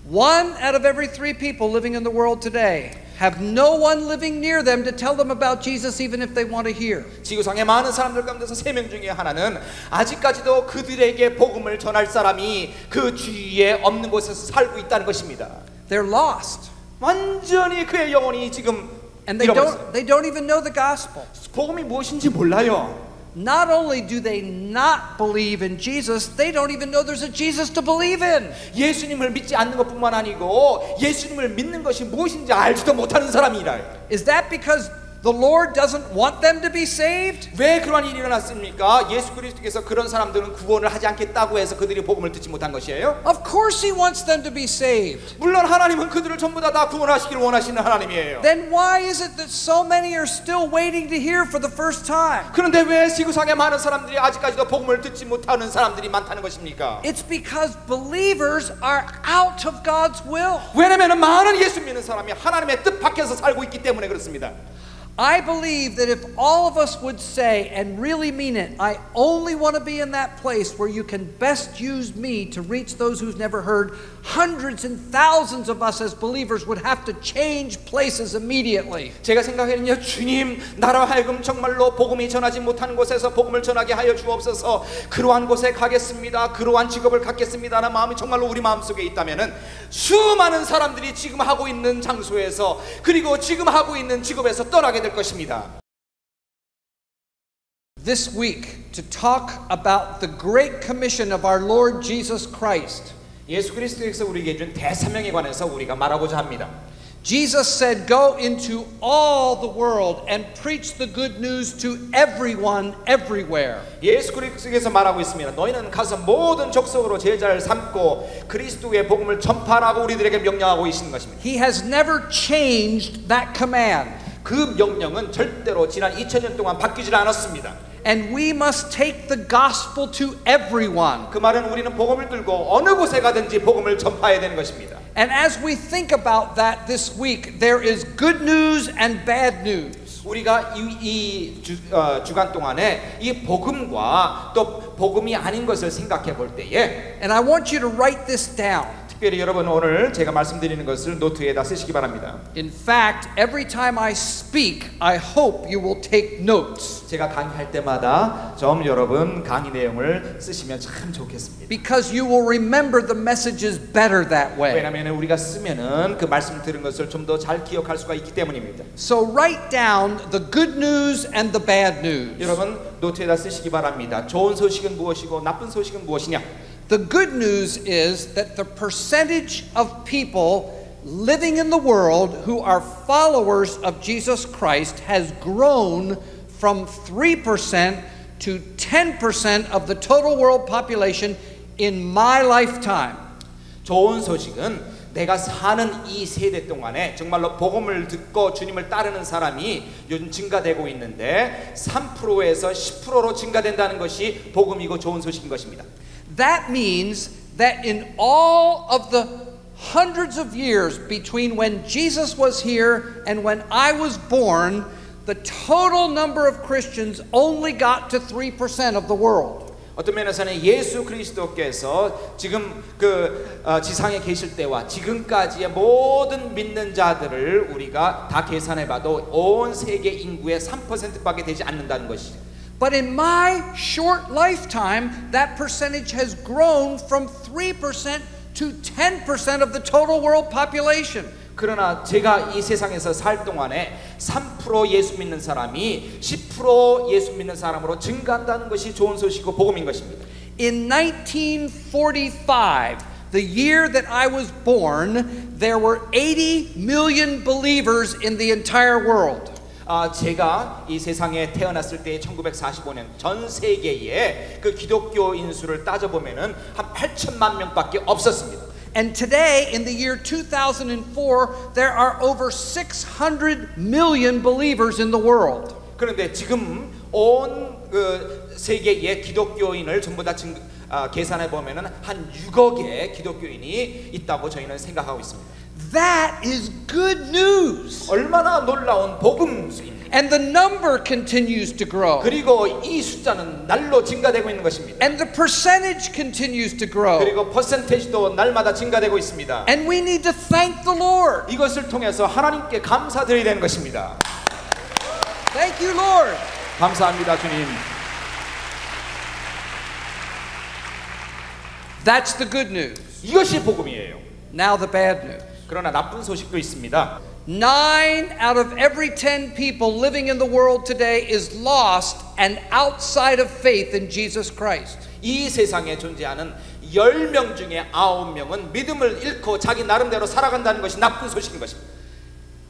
1 out of every 3 people living in the world today have no one living near them to tell them about Jesus even if they want to hear. 지구상의 많은 사람들 가운데서 3명 중에 하나는 아직까지도 그들에게 복음을 전할 사람이 그 주위에 없는 곳에서 살고 있다는 것입니다. They're lost. 완전히 그의 영혼이 지금 And 잃어버렸어요. they don't even know the gospel. 복음이 무엇인지 몰라요. Not only do they not believe in Jesus, they don't even know there's a Jesus to believe in. 예수님을 믿지 않는 것뿐만 아니고 예수님을 믿는 것이 무엇인지 알지도 못하는 사람이라. Is that because the Lord doesn't want them to be saved? 왜 그런 일이 일어났습니까? 예수 그리스도께서 그런 사람들은 구원을 하지 않겠다고 해서 그들이 복음을 듣지 못한 것이에요? Of course He wants them to be saved. 물론 하나님은 그들을 전부 다 구원하시기를 원하시는 하나님이에요. Then why is it that so many are still waiting to hear for the first time? 그런데 왜 지구상에 많은 사람들이 아직까지도 복음을 듣지 못하는 사람들이 많다는 것입니까? It's because believers are out of God's will. 왜냐하면 많은 예수 믿는 사람이 하나님의 뜻 밖에서 살고 있기 때문에 그렇습니다. I believe that if all of us would say and really mean it, I only want to be in that place where you can best use me to reach those who've never heard, hundreds and thousands of us as believers would have to change places immediately. 제가 생각에는요, 주님 나로 하여금 정말로 복음이 전하지 못하는 곳에서 복음을 전하게 하여 주옵소서. 그러한 곳에 가겠습니다. 그러한 직업을 갖겠습니다라는 마음이 정말로 우리 마음속에 있다면은 수많은 사람들이 지금 하고 있는 장소에서 그리고 지금 하고 있는 직업에서 떠나게 될 것입니다. This week to talk about the great commission of our Lord Jesus Christ. 예수 그리스도께서 우리에게 준 대사명에 관해서 우리가 말하고자 합니다. Jesus said, "Go into all the world and preach the good news to everyone, everywhere." 예수 그리스도께서 말하고 있습니다. 너희는 가서 모든 족속으로 제자를 삼고 그리스도의 복음을 전파하라고 우리들에게 명령하고 계시는 것입니다. He has never changed that command. 그 명령은 절대로 지난 2000년 동안 바뀌지 않았습니다. And we must take the gospel to everyone. 그 말은 우리는 복음을 들고 어느 곳에 가든지 복음을 전파해야 되는 것입니다. And as we think about that this week, there is good news and bad news. 우리가 이 주간 동안에 이 복음과 또 복음이 아닌 것을 생각해 볼 때에 And I want you to write this down. 특별히 여러분 오늘 제가 말씀드리는 것을 노트에다 쓰시기 바랍니다. In fact, every time I speak, I hope you will take notes. 제가 강의할 때마다 좀 여러분 강의 내용을 쓰시면 참 좋겠습니다. Because you will remember the messages better that way. 왜냐하면 우리가 쓰면은 그 말씀 들은 것을 좀 더 잘 기억할 수가 있기 때문입니다. So write down the good news and the bad news. 여러분 노트에다 쓰시기 바랍니다. 좋은 소식은 무엇이고 나쁜 소식은 무엇이냐? The good news is that the percentage of people living in the world who are followers of Jesus Christ has grown from 3% to 10% of the total world population in my lifetime. 좋은 소식은 내가 사는 이 세대 동안에 정말로 복음을 듣고 주님을 따르는 사람이 요즘 증가되고 있는데 3%에서 10%로 증가된다는 것이 복음이고 좋은 소식인 것입니다. That means that in all of the hundreds of years between when Jesus was here and when I was born, the total number of Christians only got to 3% of the world. 어떤 면에서는 예수 그리스도께서 지금 지상에 계실 때와 지금까지의 모든 믿는 자들을 우리가 다 계산해봐도 온 세계 인구의 3%밖에 되지 않는다는 것이죠. But in my short lifetime, that percentage has grown from 3% to 10% of the total world population. 그러나 제가 이 세상에서 살 동안에 3% 예수 믿는 사람이 10% 예수 믿는 사람으로 증가한다는 것이 좋은 소식이고 복음인 것입니다. In 1945, the year that I was born, there were 80 million believers in the entire world. 제가 이 세상에 태어났을 때 1945년 전 세계에 그 기독교인 수를 따져보면은 한 8천만 명밖에 없었습니다. And today, in the year 2004, there are over 600 million believers in the world. 그런데 지금 온 세계의 기독교인을 전부 다 계산해 보면은 한 6억의 기독교인이 있다고 저희는 생각하고 있습니다. That is good news. 얼마나 놀라운 복음입니까? And the number continues to grow. 그리고 이 숫자는 날로 증가되고 있는 것입니다. And the percentage continues to grow. 그리고 퍼센테이지도 날마다 증가되고 있습니다. And we need to thank the Lord. 이것을 통해서 하나님께 감사드려야 되는 것입니다. Thank you, Lord. 감사합니다, 주님. That's the good news. 이것이 복음이에요. Now the bad news. 그러나 나쁜 소식도 있습니다. 9 out of every 10 people living in the world today is lost and outside of faith in Jesus Christ. 이 세상에 존재하는 10명 중에 9명은 믿음을 잃고 자기 나름대로 살아간다는 것이 나쁜 소식인 것입니다.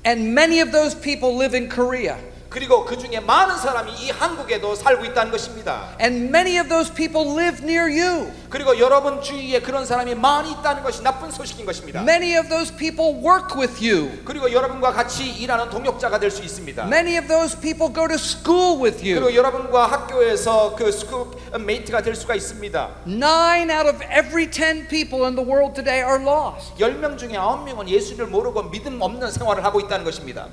And many of those people live in Korea. 그리고 그 중에 많은 사람이 이 한국에도 살고 있다는 것입니다. And many of those people live near you. 그리고 여러분 주위에 그런 사람이 많이 있다는 것이 나쁜 소식인 것입니다. Many of those people work with you. 그리고 여러분과 같이 일하는 동역자가 될 수 있습니다. Many of those people go to school with you. 그리고 여러분과 학교에서 그 스쿨메이트가 될 수가 있습니다. 9 out of every 10 people in the world today are lost. 10명 중에 9명은 예수를 모르고 믿음 없는 생활을 하고 있다는 것입니다.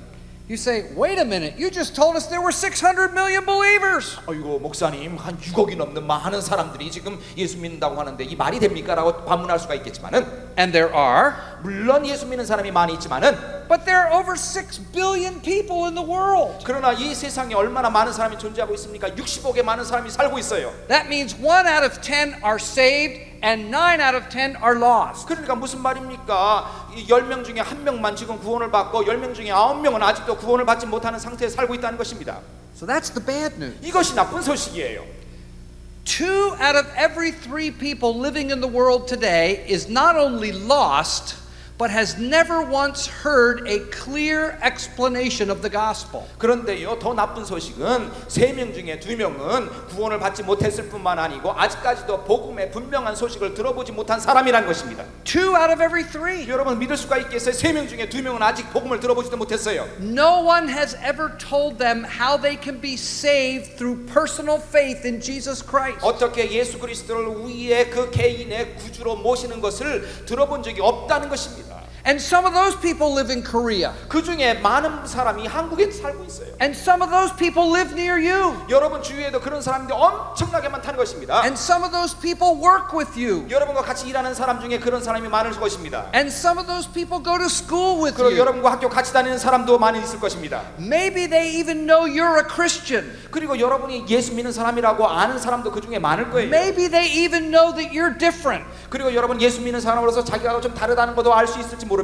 You say, wait a minute, you just told us there were 600 million believers. 아이고 목사님 한 6억이 넘는 많은 사람들이 지금 예수 믿는다고 하는데 이 말이 됩니까? 라고 반문할 수가 있겠지만은 And there are. 물론 예수 믿는 사람이 많이 있지만은 But there are over 6 billion people in the world. 그러나 이 세상에 얼마나 많은 사람이 존재하고 있습니까? 60억의 많은 사람이 살고 있어요. That means 1 out of 10 are saved and 9 out of 10 are lost. 그러니까 무슨 말입니까? 이 10명 중에 1명만 지금 구원을 받고 10명 중에 9명은 아직도 구원을 받지 못하는 상태에 살고 있다는 것입니다. So that's the bad news. 이것이 나쁜 소식이에요. 2 out of every 3 people living in the world today is not only lost, but has never once heard a clear explanation of the gospel. 그런데요, 더 나쁜 소식은 3명 중에 2명은 구원을 받지 못했을 뿐만 아니고 아직까지도 복음의 분명한 소식을 들어보지 못한 사람이란 것입니다. 2 out of every 3. 여러분 믿을 수가 있겠어요? 3명 중에 2명은 아직 복음을 들어보지도 못했어요. No one has ever told them how they can be saved through personal faith in Jesus Christ. 어떻게 예수 그리스도를 우리의 그 개인의 구주로 모시는 것을 들어본 적이 없다는 것입니다. And some of those people live in Korea. 그 중에 많은 사람이 한국에 살고 있어요. And some of those people live near you. 여러분 주위에도 그런 사람들이 엄청나게 많다는 것입니다. And some of those people work with you. 여러분과 같이 일하는 사람 중에 그런 사람이 많을 것입니다. And some of those people go to school with 그리고 you. 여러분과 학교 같이 다니는 사람도 많이 있을 것입니다. Maybe they even know you're a Christian. 그리고 여러분이 예수 믿는 사람이라고 아는 사람도 그 중에 많을 거예요. Maybe they even know that you're different. 그리고 여러분 예수 믿는 사람으로서 자기가 좀 다르다는 것도 알 수 있을지 모릅니다.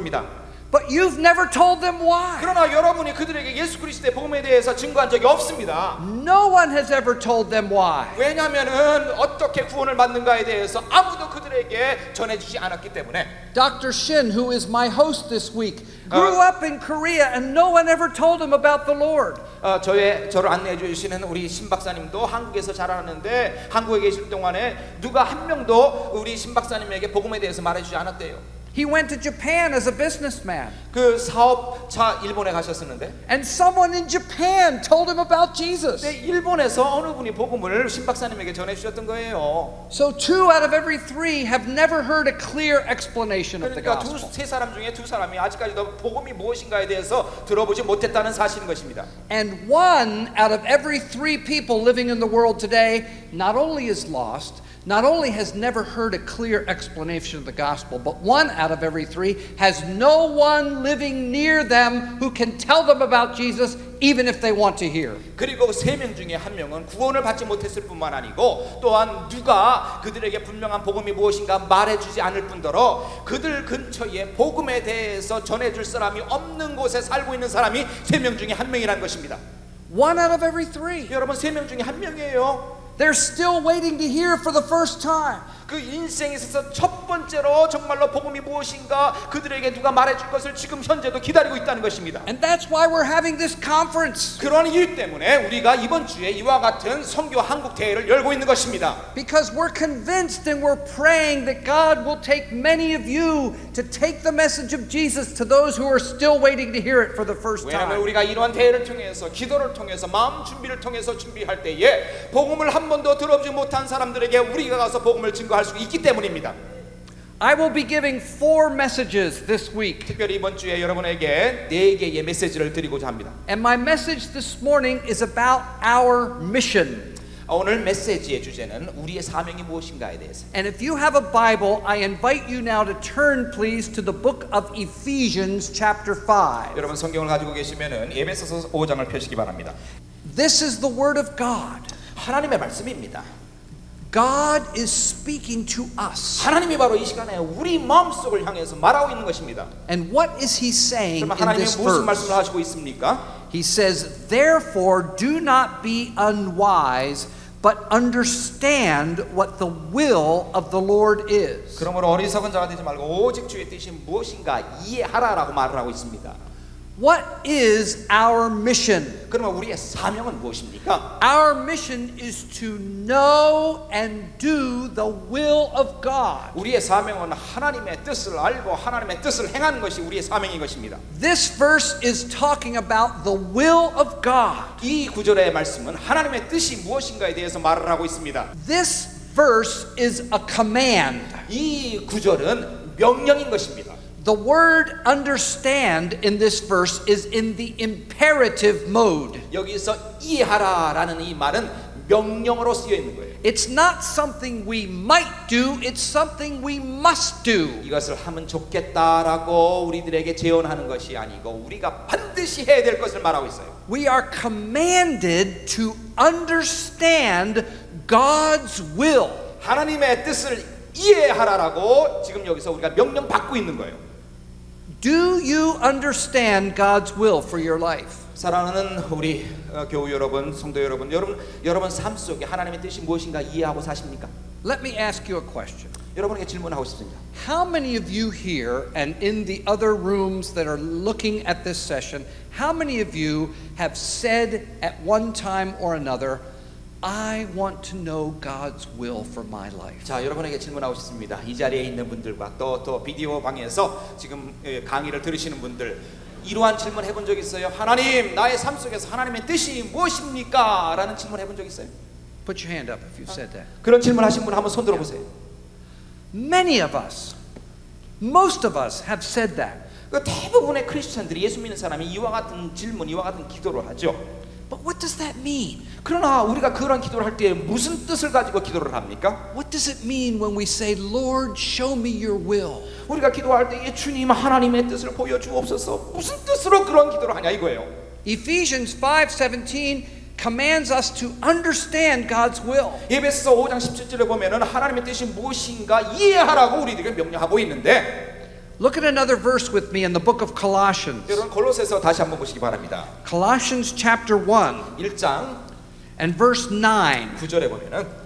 But you've never told them why. 그러나 여러분이 그들에게 예수 그리스도의 복음에 대해서 증거한 적이 없습니다. No one has ever told them why. 왜냐하면은 어떻게 구원을 받는가에 대해서 아무도 그들에게 전해주지 않았기 때문에. Dr. Shin, who is my host this week, grew up in Korea and no one ever told him about the Lord. 저를 안내해 주시는 우리 신 박사님도 한국에서 자라는데 한국에 계실 동안에 누가 한 명도 우리 신 박사님에게 복음에 대해서 말해주지 않았대요. He went to Japan as a businessman. 그 사업차 일본에 가셨었는데 And someone in Japan told him about Jesus. 일본에서 어느 분이 복음을 신 박사님에게 전해주셨던 거예요. So 2 out of every 3 have never heard a clear explanation of the 그러니까 gospel. 세 사람 중에 2사람이 아직까지도 복음이 무엇인가에 대해서 들어보지 못했다는 사실인 것입니다. And 1 out of every 3 people living in the world today not only is lost, not only has never heard a clear explanation of the gospel, but 1 out of every 3 has no one living near them who can tell them about Jesus, even if they want to hear. 그리고 3명 중에 1명은 구원을 받지 못했을 뿐만 아니고 또한 누가 그들에게 분명한 복음이 무엇인가 말해주지 않을 뿐더러 그들 근처에 복음에 대해서 전해줄 사람이 없는 곳에 살고 있는 사람이 3명 중에 1명이라는 것입니다. 1 out of every 3. 여러분 3명 중에 1명이에요. They're still waiting to hear for the first time. 그 인생에 있어서 첫 번째로 정말로 복음이 무엇인가 그들에게 누가 말해줄 것을 지금 현재도 기다리고 있다는 것입니다. And that's why we're having this conference. 그런 이유 때문에 우리가 이번 주에 이와 같은 선교 한국 대회를 열고 있는 것입니다. Because we're convinced and we're praying that God will take many of you to take the message of Jesus to those who are still waiting to hear it for the first 왜냐하면 time. 우리가 이러한 대회를 통해서 기도를 통해서 마음 준비를 통해서 준비할 때에 복음을 한 번도 들어보지 못한 사람들에게 우리가 가서 복음을 증거할 수 있기 때문입니다. I will be giving 4 messages this week. 특별히 이번 주에 여러분에게 4개의 메시지를 드리고자 합니다. And my message this morning is about our mission. 오늘 메시지의 주제는 우리의 사명이 무엇인가에 대해서. And if you have a Bible, I invite you now to turn please to the book of Ephesians chapter 5. 여러분 성경을 가지고 계시면은 에베소서 5장을 펴시기 바랍니다. This is the word of God. 하나님의 말씀입니다. God is speaking to us. 하나님이 바로 이 시간에 우리 마음속을 향해서 말하고 있는 것입니다. And what is he saying 그럼 in 하나님이 this 무슨 말씀을 verse? 하시고 있습니까? He says, therefore do not be unwise, but understand what the will of the Lord is. 그러므로 어리석은 자가 되지 말고 오직 주의 뜻이 무엇인가 이해하라라고 말을 하고 있습니다. What is our mission? 그러면 우리의 사명은 무엇입니까? Our mission is to know and do the will of God. 우리의 사명은 하나님의 뜻을 알고 하나님의 뜻을 행하는 것이 우리의 사명인 것입니다. This verse is talking about the will of God. 이 구절의 말씀은 하나님의 뜻이 무엇인가에 대해서 말을 하고 있습니다. This verse is a command. 이 구절은 명령인 것입니다. The word understand in this verse is in the imperative mode. 여기서 이해하라라는 이 말은 명령어로 쓰여 있는 거예요. It's not something we might do, it's something we must do. 이것을 하면 좋겠다라고 우리들에게 제언하는 것이 아니고 우리가 반드시 해야 될 것을 말하고 있어요. We are commanded to understand God's will. 하나님의 뜻을 이해하라라고 지금 여기서 우리가 명령 받고 있는 거예요. Do you understand God's will for your life? 사랑하는 우리 교우 여러분, 성도 여러분, 여러분 삶 속에 하나님의 뜻이 무엇인가 이해하고 사십니까? Let me ask you a question. 여러분에게 질문하고 싶습니다. How many of you here and in the other rooms that are looking at this session, how many of you have said at one time or another, I want to know God's will for my life? 자, 여러분에게 질문하고 싶습니다. 이 자리에 있는 분들과 또 비디오 방에서 지금 강의를 들으시는 분들 이러한 질문 해본 적 있어요? 하나님, 나의 삶 속에서 하나님의 뜻이 무엇입니까? 라는 질문 해본 적 있어요? Put your hand up if you've said that. 그런 질문 하신 분 한번 손 들어보세요. Many of us, most of us have said that. 대부분의 크리스천들이 예수 믿는 사람이 이와 같은 질문, 이와 같은 기도를 하죠. But what does that mean? 그러나 우리가 그런 기도를 할 때 무슨 뜻을 가지고 기도를 합니까? What does it mean when we say, Lord, show me your will? 우리가 기도할 때 주님 하나님의 뜻을 보여주옵소서. 무슨 뜻으로 그런 기도를 하냐 이거예요. Ephesians 5:17 commands us to understand God's will. 에베소서 5장 17절에 보면은 하나님의 뜻이 무엇인가 이해하라고 우리들에게 명령하고 있는데 Look at another verse with me in the book of Colossians. 여러분 골로새서 다시 한번 보시기 바랍니다. Colossians chapter 1 1장 and verse 9. 9절에 보면은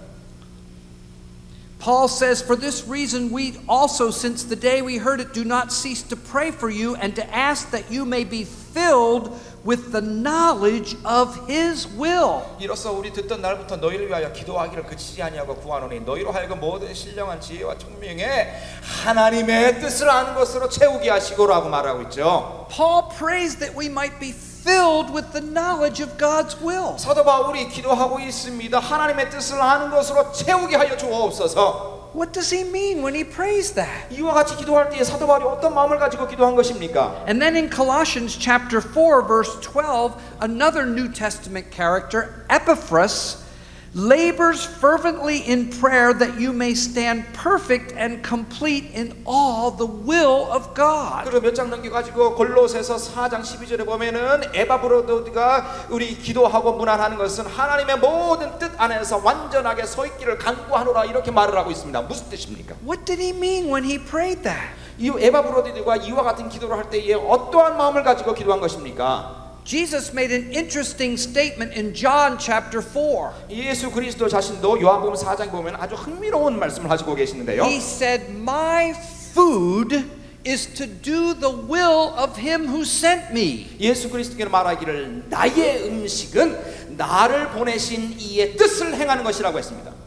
Paul says, for this reason we also, since the day we heard it, do not cease to pray for you and to ask that you may be filled with the knowledge of His will. 이로써 우리 듣던 날부터 너희를 위하여 기도하기를 그치지 아니하고 구하노니 너희로 하여금 모든 신령한 지혜와 총명에 하나님의 뜻을 아는 것으로 채우게 하시고라고 말하고 있죠. Paul prays that we might be filled with the knowledge of God's will. 사도 바울이 기도하고 있습니다. 하나님의 뜻을 아는 것으로 채우게 하여 주옵소서. What does he mean when he prays that? 이와 같이 기도할 때 사도 바울이 어떤 마음을 가지고 기도한 것입니까? And then in Colossians chapter 4 verse 12, another New Testament character, Epaphras, labors fervently in prayer that you may stand perfect and complete in all the will of God. 그리고 몇 장 넘겨가지고 골로새서 4장 12절에 보면은 에바브로도가 우리 기도하고 문안하는 것은 하나님의 모든 뜻 안에서 완전하게 서 있기를 간구하노라 이렇게 말을 하고 있습니다. 무슨 뜻입니까? What did he mean when he prayed that? 이 에바브로도가 이와 같은 기도를 할 때에 어떠한 마음을 가지고 기도한 것입니까? Jesus made an interesting statement in John chapter 4. 예수 그리스도 자신도 요한복음 4장에 보면 아주 흥미로운 말씀을 하시고 계시는데요. He said, "My food is to do the will of him who sent me." 예수 그리스도께서 말하기를 나의 음식은 나를 보내신 이의 뜻을 행하는 것이라고 했습니다.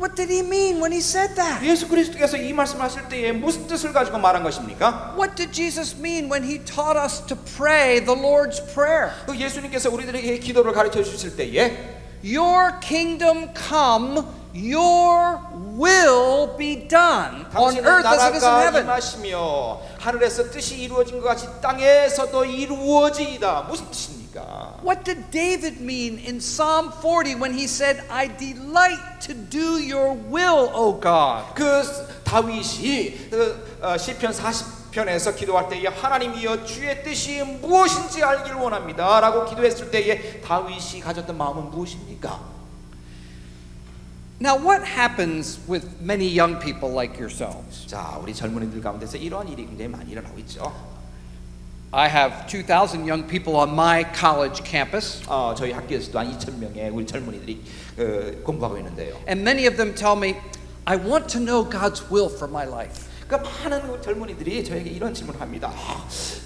What did he mean when he said that? 예수 그리스도께서 이 말씀하실 때에 무슨 뜻을 가지고 말한 것입니까? What did Jesus mean when he taught us to pray the Lord's Prayer? 예수님께서 우리들에게 기도를 가르쳐 주실 때에 Your kingdom come, your will be done on 당신의 earth as it is in 나라가 heaven. 임하시며 하늘에서 뜻이 이루어진 것 같이 땅에서도 이루어지이다. 무슨 뜻입니까? What did David mean in Psalm 40 when he said, I delight to do your will, O God? 그 다윗이 시편 40편에서 기도할 때에 하나님이여 주의 뜻이 무엇인지 알길 원합니다 라고 기도했을 때에 다윗이 가졌던 마음은 무엇입니까? Now, what happens with many young people like yourselves? 자, 우리 젊은이들 가운데서 이러한 일이 굉장히 많이 일어나고 있죠. I have 2,000 young people on my college campus, 저희 학교에서도 한 2,000명의 우리 젊은이들이 공부하고 있는데요. and many of them tell me, I want to know God's will for my life. 그러니까 많은 젊은이들이 저에게 이런 질문을 합니다.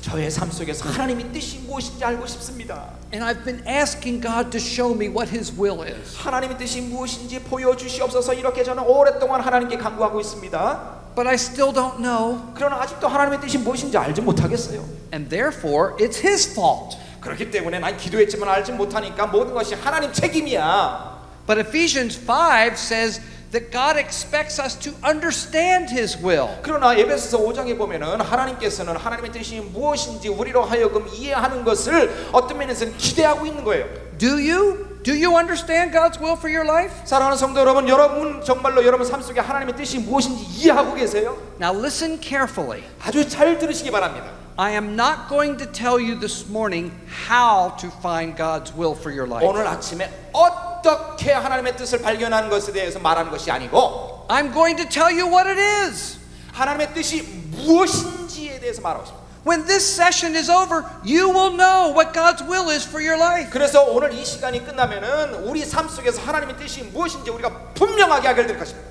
저의 삶 속에서 하나님의 뜻이 무엇인지 알고 싶습니다. And I've been asking God to show me what His will is. 하나님의 뜻이 무엇인지 보여주시옵소서 이렇게 저는 오랫동안 하나님께 간구하고 있습니다. But I still don't know, 그러나 아직도 하나님의 뜻이 무엇인지 알지 못하겠어요. and therefore it's His fault. 그렇기 때문에 난 기도했지만 알지 못하니까 모든 것이 하나님 책임이야. But Ephesians 5 says that God expects us to understand His will. 그러나 에베소서 5장에 보면은 하나님께서는 하나님의 뜻이 무엇인지 우리로 하여금 이해하는 것을 어떤 면에서는 기대하고 있는 거예요. Do you understand God's will for your life? 사랑하는 성도 여러분, 여러분 정말로 여러분 삶 속에 하나님의 뜻이 무엇인지 이해하고 계세요? Now listen carefully. 아주 잘 들으시기 바랍니다. I am not going to tell you this morning how to find God's will for your life. 오늘 아침에 어떻게 하나님의 뜻을 발견하는 것에 대해서 말하는 것이 아니고 I'm going to tell you what it is. 하나님의 뜻이 무엇인지에 대해서 말하고 싶습니다. When this session is over, you will know what God's will is for your life. 그래서 오늘 이 시간이 끝나면은 우리 삶 속에서 하나님의 뜻이 무엇인지 우리가 분명하게 알게 될 것입니다.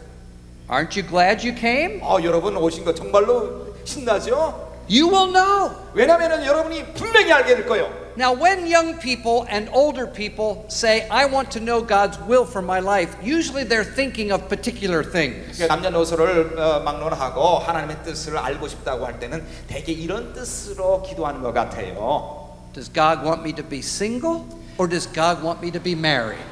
Aren't you glad you came? 여러분 오신 거 정말로 신나죠? You will know. 왜냐하면 여러분이 분명히 알게 될 거예요. Now, when young people and older people say, I want to know God's will for my life, usually they're thinking of particular things. 남녀노소를 막론하고 하나님의 뜻을 알고 싶다고 할 때는 대개 이런 뜻으로 기도하는 것 같아요. Does God want me to be single or does God want me to be married?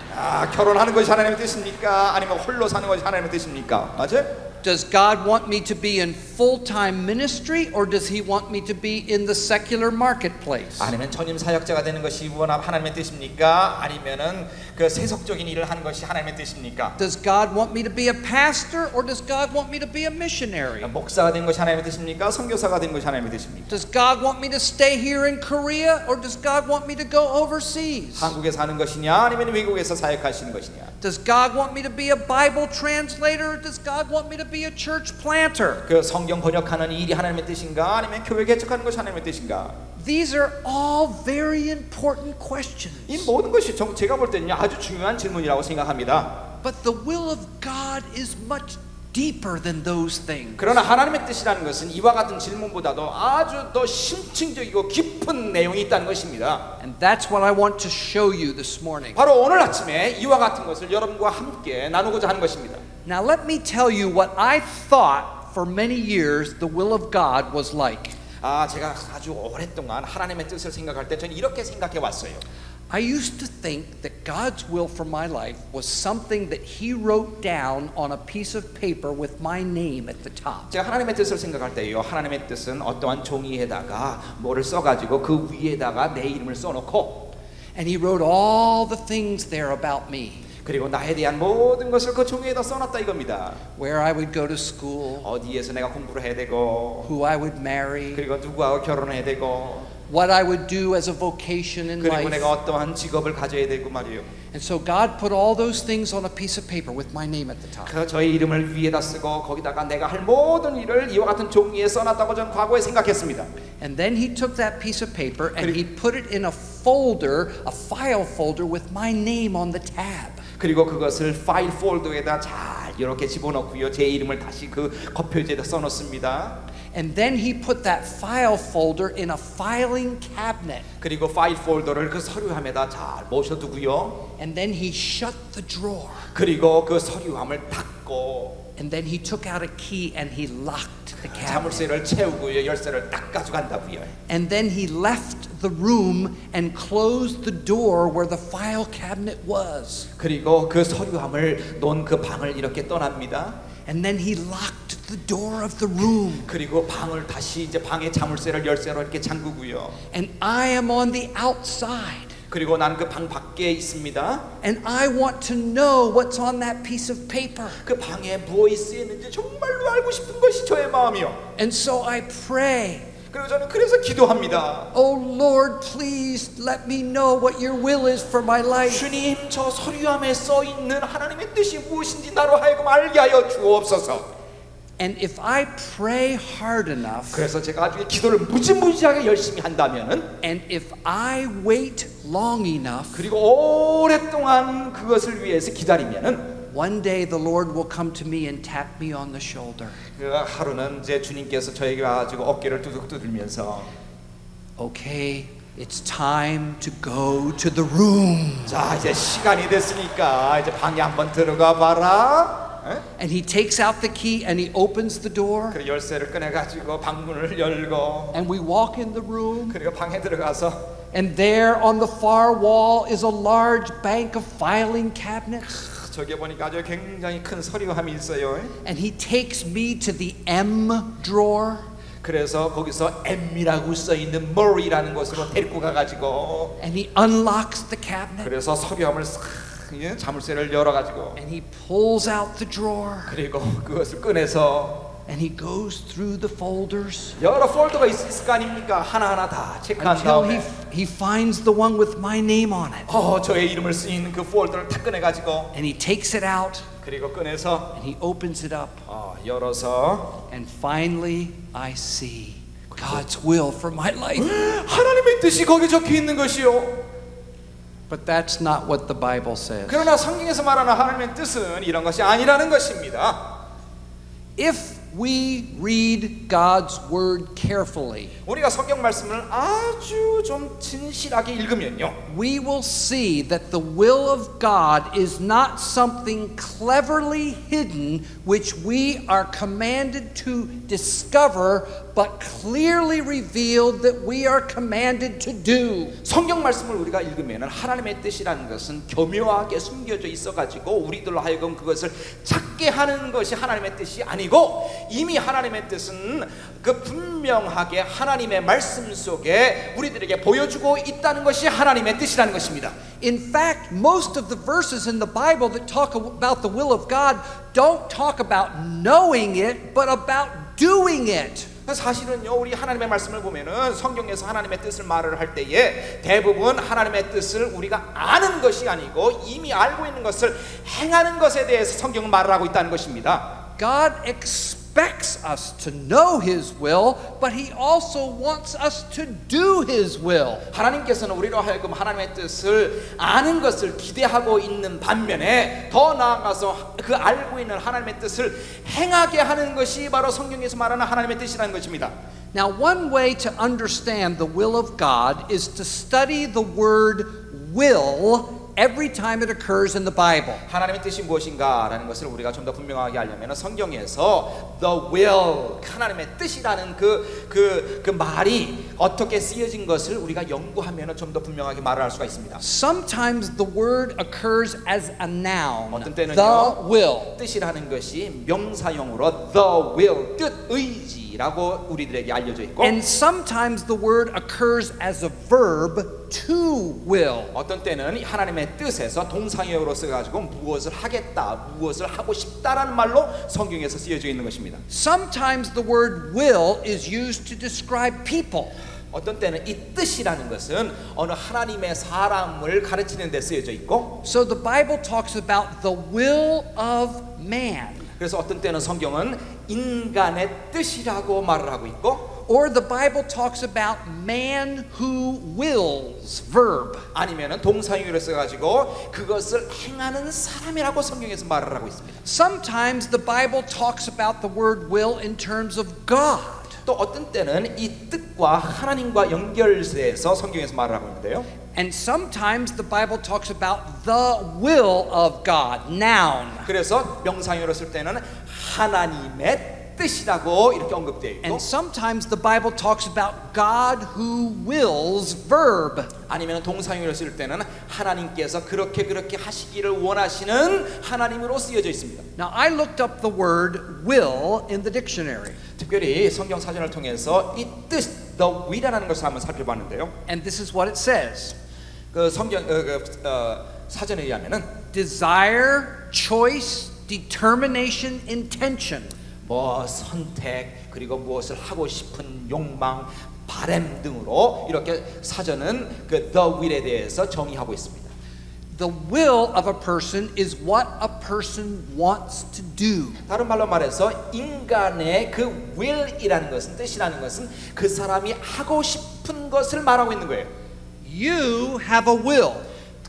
결혼하는 것이 하나님의 뜻입니까? 아니면 홀로 사는 것이 하나님의 뜻입니까? 맞아요? Does God want me to be in full-time ministry or does He want me to be in the secular marketplace? 아니면 전임 사역자가 되는 것이 하나님의 뜻입니까? 아니면은 그 세속적인 일을 하는 것이 하나님의 뜻입니까? Does God want me to be a pastor or does God want me to be a missionary? 목사가 되는 것이 하나님의 뜻입니까? 선교사가 되는 것이 하나님의 뜻입니까? Does God want me to stay here in Korea or does God want me to go overseas? 한국에 사는 것이냐 아니면 외국에서 사역하시는 것이냐? Does God want me to be a Bible translator or does God want me to be a church planter? 그 성경 번역하는 일이 하나님의 뜻인가 아니면 교회 개척하는 것이 하나님의 뜻인가? These are all very important questions. 이 모든 것이 제가 볼 때는요 아주 중요한 질문이라고 생각합니다. But the will of God is much deeper than those things. 그러나 하나님의 뜻이라는 것은 이와 같은 질문보다도 아주 더 심층적이고 깊은 내용이 있다는 것입니다. And that's what I want to show you this morning. 바로 오늘 아침에 이와 같은 것을 여러분과 함께 나누고자 하는 것입니다. Now let me tell you what I thought for many years the will of God was like. 제가 아주 오랫동안 하나님의 뜻을 생각할 때 저는 이렇게 생각해 왔어요. I used to think that God's will for my life was something that He wrote down on a piece of paper with my name at the top. 제가 하나님의 뜻을 생각할 때요. 하나님의 뜻은 어떠한 종이에다가 뭐를 써가지고 그 위에다가 내 이름을 써놓고 And He wrote all the things there about me. 그리고 나에 대한 모든 것을 그 종이에다 써놨다 이겁니다. Where I would go to school, 어디에서 내가 공부를 해야 되고 who I would marry, 그리고 누구하고 결혼해야 되고 what I would do as a vocation in 그리고 life. 내가 어떠한 직업을 가져야 되고 말이에요. And so God put all those things on a piece of paper with my name at the top. 그 저의 이름을 위에다 쓰고 거기다가 내가 할 모든 일을 이와 같은 종이에 써놨다고 저는 과거에 생각했습니다. And then He took that piece of paper and He put it in a folder, a file folder with my name on the tab. 그리고 그것을 파일 폴더에다 잘 이렇게 집어넣고요. 제 이름을 다시 그 겉표지에다 써놓습니다. And then He put that file folder in a filing cabinet. 그리고 파일 폴더를 그 서류함에다 잘 모셔두고요. And then He shut the drawer. 그리고 그 서류함을 닫고 And then He took out a key and He locked the cabinet. 자물쇠를 채우고요, 열쇠를 딱 가져간다고요. And then he left the room and closed the door where the file cabinet was. 그리고 그 서류함을 놓은 그 방을 이렇게 떠납니다. And then he locked the door of the room. 그리고 방을 다시 이제 방의 자물쇠를 열쇠로 이렇게 잠그고요. And I am on the outside. 그리고 난 그 방 밖에 있습니다. And I want to know what's on that piece of paper. 그 방에 무엇이 쓰였는지 정말로 알고 싶은 것이 저의 마음이요. And so I pray. 그리고 저는 그래서 기도합니다. Oh Lord, please let me know what your will is for my life. 주님, 저 서류함에 써 있는 하나님의 뜻이 무엇인지 나로 하여금 알게 하여 주옵소서. And if I pray hard enough, 그래서 제가 아주 기도를 무지무지하게 열심히 한다면은, and if I wait long enough, 그리고 오랫동안 그것을 위해서 기다리면은, one day the Lord will come to me and tap me on the shoulder. 그 하루는 이제 주님께서 저에게 와가지고 어깨를 두둑 두들면서, Okay, it's time to go to the room. 자, 이제 시간이 됐으니까 이제 방에 한번 들어가 봐라. And he takes out the key and he opens the door. 그 열쇠를 꺼내가지고 방문을 열고, And we walk in the room. 그리고 방에 들어가서, And there on the far wall is a large bank of filing cabinets. 저기 보니까 아주 굉장히 큰 서류함이 있어요. And he takes me to the M drawer. 그래서 거기서 M이라고 써 있는 Murray라는 곳으로 데리고 가가지고, And he unlocks the cabinet. 그래서 서류함을 싹 자물쇠를 열어가지고, And he pulls out the drawer. 그리고 그것을 꺼내서 And he goes through the folders 여러 폴더가 있을 거 아닙니까? 하나하나 다 체크한 until 다음에 he finds the one with my name on it. 저의 이름을 쓰인 그 폴더를 다 꺼내가지고, And he takes it out 그리고 꺼내서 and he opens it up. 열어서, And finally I see God's will for my life. 하나님의 뜻이 거기 적혀 있는 것이요. But that's not what the Bible says. 그러나 성경에서 말하는 하나님의 뜻은 이런 것이 아니라는 것입니다. If we read God's word carefully, 우리가 성경 말씀을 아주 좀 진실하게 읽으면요, we will see that the will of God is not something cleverly hidden which we are commanded to discover, but clearly revealed that we are commanded to do. 성경 말씀을 우리가 읽으면 하나님의 뜻이라는 것은 교묘하게 숨겨져 있어가지고 우리들로 하여금 그것을 찾게 하는 것이 하나님의 뜻이 아니고, 이미 하나님의 뜻은 그 분명하게 하나님의 말씀 속에 우리들에게 보여주고 있다는 것이 하나님의 뜻이라는 것입니다. In fact, most of the verses in the Bible that talk about the will of God don't talk about knowing it, but about doing it. 사실은요, 우리 하나님의 말씀을 보면은 성경에서 하나님의 뜻을 말을 할 때에 대부분 하나님의 뜻을 우리가 아는 것이 아니고 이미 알고 있는 것을 행하는 것에 대해서 성경은 말을 하고 있다는 것입니다. God expects us to know His will, but He also wants us to do His will. 하나님께서는 우리로 하여금 하나님의 뜻을 아는 것을 기대하고 있는 반면에 더 나아가서 그 알고 있는 하나님의 뜻을 행하게 하는 것이 바로 성경에서 말하는 하나님의 뜻이라는 것입니다. Now, one way to understand the will of God is to study the word will every time it occurs in the Bible. 하나님의 뜻이 무엇인가라는 것을 우리가 좀 더 분명하게 하려면 성경에서 the will, 하나님의 뜻이라는 그 말이 어떻게 쓰여진 것을 우리가 연구하면 좀 더 분명하게 말을 할 수가 있습니다. Sometimes the word occurs as a noun, 어떤 때는요, the will. 뜻이라는 것이 명사형으로 the will, 뜻, 의지라고 우리들에게 알려져 있고, And sometimes the word occurs as a verb, to will. 어떤 때는 하나님의 뜻에서 동사형으로 써가지고 무엇을 하겠다, 무엇을 하고 싶다라는 말로 성경에서 쓰여져 있는 것입니다. Sometimes the word will is used to describe people. 어떤 때는 이 뜻이라는 것은 어느 하나님의 사람을 가르치는 데 쓰여져 있고, So the Bible talks about the will of man. 그래서 어떤 때는 성경은 인간의 뜻이라고 말을 하고 있고, Or the Bible talks about man who wills, verb. 아니면은 동사형으로 써가지고 그것을 행하는 사람이라고 성경에서 말을 하고 있습니다. Sometimes the Bible talks about the word will in terms of God. 또 어떤 때는 이 뜻과 하나님과 연결해서 성경에서 말을 하고 있는데요. And sometimes the Bible talks about the will of God, noun. 그래서 명사형으로 쓸 때는 하나님의 뜻이라고 이렇게 언급되어 있고 And sometimes the Bible talks about God who wills verb. 아니면 동사형으로 쓸 때는 하나님께서 그렇게 하시기를 원하시는 하나님으로 쓰여져 있습니다. Now I looked up the word will in the dictionary. 특별히 성경 사전을 통해서 이 뜻, the will이라는 것을 한번 살펴봤는데요. And this is what it says. 그 성경 사전에 의하면은 Desire, choice, determination, intention. 뭐 선택 그리고 무엇을 하고 싶은 욕망, 바람 등으로 이렇게 사전은 그 the will에 대해서 정의하고 있습니다. The will of a person is what a person wants to do. 다른 말로 말해서 인간의 그 will이라는 것은 뜻이라는 것은 그 사람이 하고 싶은 것을 말하고 있는 거예요. You have a will.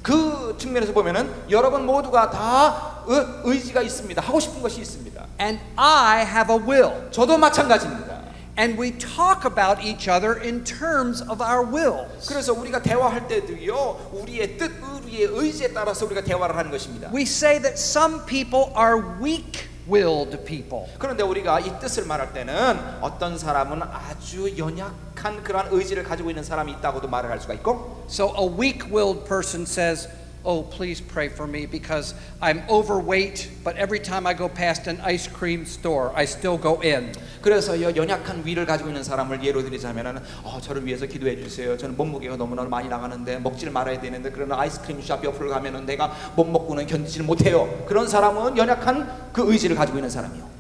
그 측면에서 보면은 여러분 모두가 다 의지가 있습니다. 하고 싶은 것이 있습니다. And I have a will. 저도 마찬가지입니다. And we talk about each other in terms of our wills. 그래서 우리가 대화할 때도요, 우리의 뜻, 우리의 의지에 따라서 우리가 대화를 하는 것입니다. We say that some people are weak-willed people. 그런데 우리가 이 뜻을 말할 때는 어떤 사람은 아주 연약한 그러한 의지를 가지고 있는 사람이 있다고도 말을 할 수가 있고, So a weak-willed person says, "Oh, please pray for me because I'm overweight, but every time I go past an ice cream store, I still go in." 그래서 연약한 위를 가지고 있는 사람을 예로 들자면은 저를 위해서 기도해 주세요. 저는 몸무게가 너무나 많이 나가는데 먹지를 말아야 되는데 그러나 아이스크림 샵 옆으로 가면은 내가 못 먹고는 견디지를 못해요. 그런 사람은 연약한 그 의지를 가지고 있는 사람이요.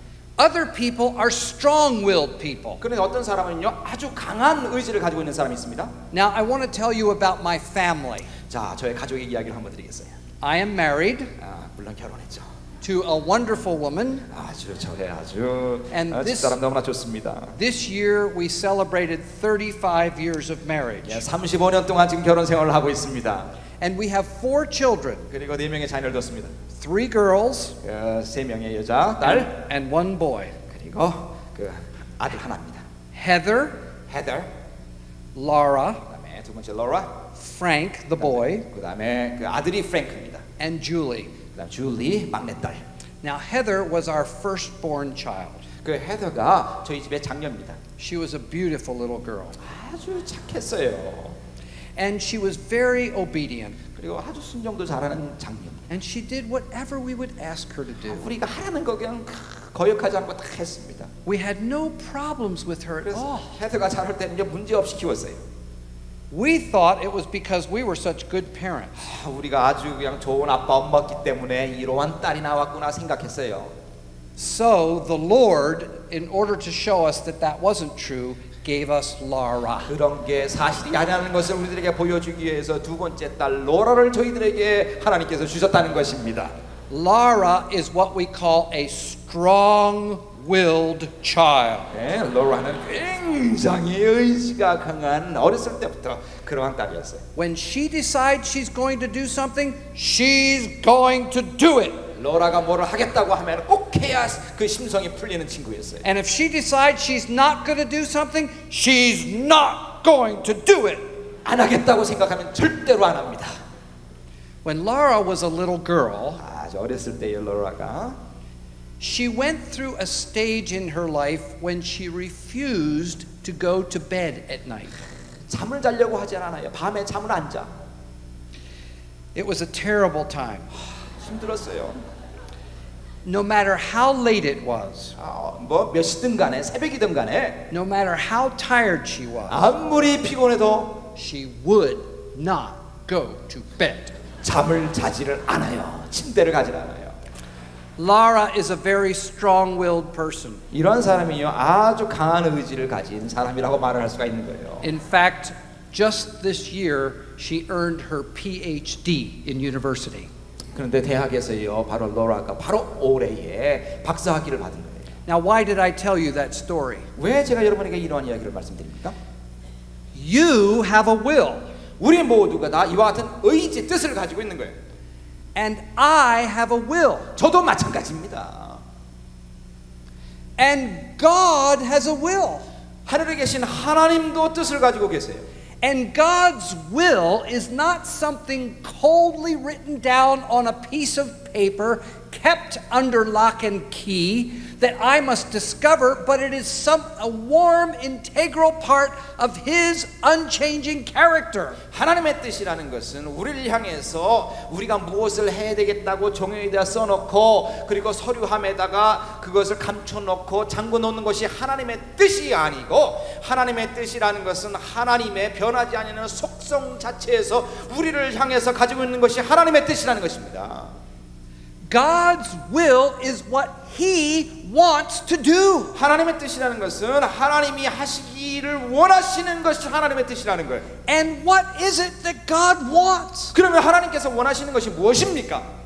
Other people are strong-willed people. 그런데 어떤 사람은요 아주 강한 의지를 가지고 있는 사람이 있습니다. Now, I want to tell you about my family. 자, 저의 가족의 이야기를 한번 드리겠어요. I am married 물론 결혼했죠. to a wonderful woman. 아주 아주 And this- 집사람 너무나 좋습니다. This year we celebrated 35 years of marriage. 35년 동안 지금 결혼 생활을 하고 있습니다. And we have 4 children, 그리고 4명의 자녀를 뒀습니다. 3 girls 3명의 여자, 딸, and 1 boy. 그리고 그 아들 하나입니다. Heather, 헤더, Laura, 그다음에 두 번째 로라, Frank, the boy, 그다음에 그 아들이 프랭크입니다. and Julie. 그다음 줄리 막내딸. Now, Heather was our firstborn child. 그 헤더가 저희 집의 장녀입니다. She was a beautiful little girl. 아주 착했어요. And she was very obedient. 그리고 아주 순종도 잘하는 장녀. And she did whatever we would ask her to do. 우리가 하라는 거 그냥 거역하지 않고 다 했습니다. We had no problems with her at 그래서 all. 헤더가 자랄 때는 문제 없이 키웠어요. We thought it was because we were such good parents. 우리가 아주 그냥 좋은 아빠 엄마였기 때문에 이러한 딸이 나왔구나 생각했어요. So the Lord, in order to show us that that wasn't true, gave us Laura. 그런 게 사실이 아니라는 것을 우리들에게 보여주기 위해서 두 번째 딸 로라를 저희들에게 하나님께서 주셨다는 것입니다. Laura is what we call a strong-willed child. 네, 로라는 굉장히 의지가 강한 어렸을 때부터 그러한 딸이었어요. When she decides she's going to do something, she's going to do it. 로라가 뭐를 하겠다고 하면 꼭 해야 그 심성이 풀리는 친구였어요. And if she decides she's not going to do something, she's not going to do it. 안 하겠다고 생각하면 절대로 안 합니다. When Laura was a little girl, 아주 어렸을 때의 로라가 she went through a stage in her life when she refused to go to bed at night. 잠을 자려고 하지 않아요. 밤에 잠을 안 자. It was a terrible time. 힘들었어요. No matter how late it was, 뭐 몇 시든 간에 새벽이든 간에 no matter how tired she was, 아무리 피곤해도 she would not go to bed. 잠을 자지를 않아요. 침대를 가지 않아요. Laura is a very strong-willed person. 이런 사람이요 아주 강한 의지를 가진 사람이라고 말을 할 수가 있는 거예요. In fact, just this year, she earned her PhD in university. 그런데 대학에서요 바로 로라가 바로 올해에 박사학위를 받은 거예요. Now, why did I tell you that story? 왜 제가 여러분에게 이러한 이야기를 말씀드립니까? You have a will, 우리 모두가 다 이와 같은 의지, 뜻을 가지고 있는 거예요. and I have a will, 저도 마찬가지입니다. and God has a will. 하늘에 계신 하나님도 뜻을 가지고 계세요. And God's will is not something coldly written down on a piece of paper kept under lock and key that I must discover, but it is a warm, integral part of His unchanging character. 하나님의 뜻이라는 것은 우리를 향해서 우리가 무엇을 해야 되겠다고 종이에다 써놓고 그리고 서류함에다가 그것을 감춰놓고 잠궈놓는 것이 하나님의 뜻이 아니고, 하나님의 뜻이라는 것은 하나님의 변하지 않는 속성 자체에서 우리를 향해서 가지고 있는 것이 하나님의 뜻이라는 것입니다. God's will is what He wants to do. 하나님의 뜻이라는 것은 하나님이 하시기를 원하시는 것이 하나님의 뜻이라는 거예요. And what is it that God wants? 그러면 하나님께서 원하시는 것이 무엇입니까?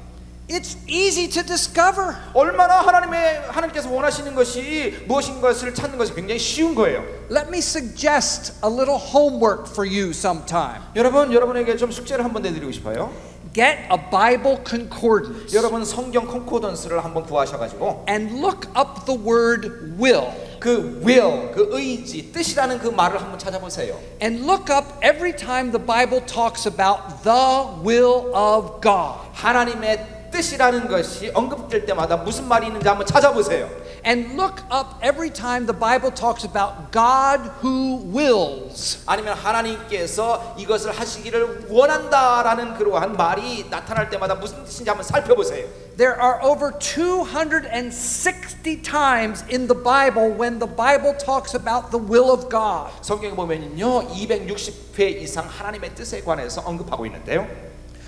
It's easy to discover. 얼마나 하나님께서 원하시는 것이 무엇인 것을 찾는 것이 굉장히 쉬운 거예요. Let me suggest a little homework for you sometime. 여러분에게 좀 숙제를 한번 내드리고 싶어요. Get a Bible concordance. 여러분 성경 콘코던스를 한번 구하셔가지고 and look up the word will. 그 will, 그 의지, 뜻이라는 그 말을 한번 찾아보세요. And look up every time the Bible talks about the will of God. 하나님의 뜻이라는 것이 언급될 때마다 무슨 말이 있는지 한번 찾아보세요. And look up every time the Bible talks about God who wills. 아니면 하나님께서 이것을 하시기를 원한다라는 그러한 말이 나타날 때마다 무슨 뜻인지 한번 살펴보세요. There are over 260 times in the Bible when the Bible talks about the will of God. 성경에 보면요 260회 이상 하나님의 뜻에 관해서 언급하고 있는데요.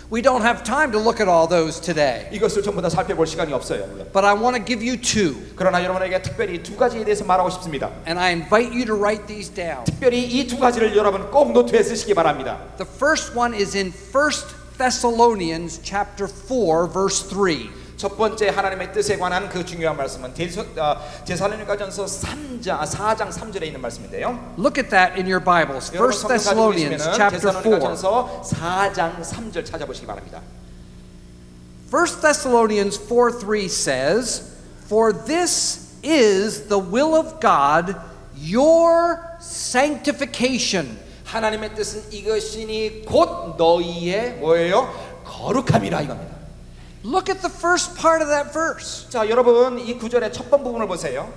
We don't have time to look at all those today. 이것을 전부 다 살펴볼 시간이 없어요. 물론. But I want to give you two. 그러나 여러분에게 특별히 두 가지에 대해서 말하고 싶습니다. And I invite you to write these down. 특별히 이 두 가지를 여러분 꼭 노트에 쓰시기 바랍니다. The first one is in 1 Thessalonians chapter 4 verse 3. 첫 번째 하나님의 뜻에 관한 그 중요한 말씀은 데살로니가전서 4장 3절에 있는 말씀인데요. Look at that in your Bibles. 1 Thessalonians chapter 4. 데살로니가전서 4장 3절 찾아보시기 바랍니다. 1 Thessalonians 4:3 says, "For this is the will of God, your sanctification." 하나님의 뜻은 이것이니 곧 너희의 뭐예요? 거룩함이라 이겁니다. Look at the first part of that verse. 자, 여러분 이 구절의 첫 번 부분을 보세요.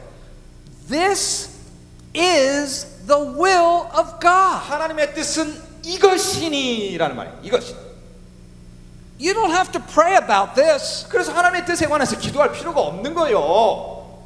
This is the will of God. 하나님의 뜻은 이것이니라는 말이에요. 이것이. You don't have to pray about this. 그래서 하나님의 뜻에 관해서 기도할 필요가 없는 거예요.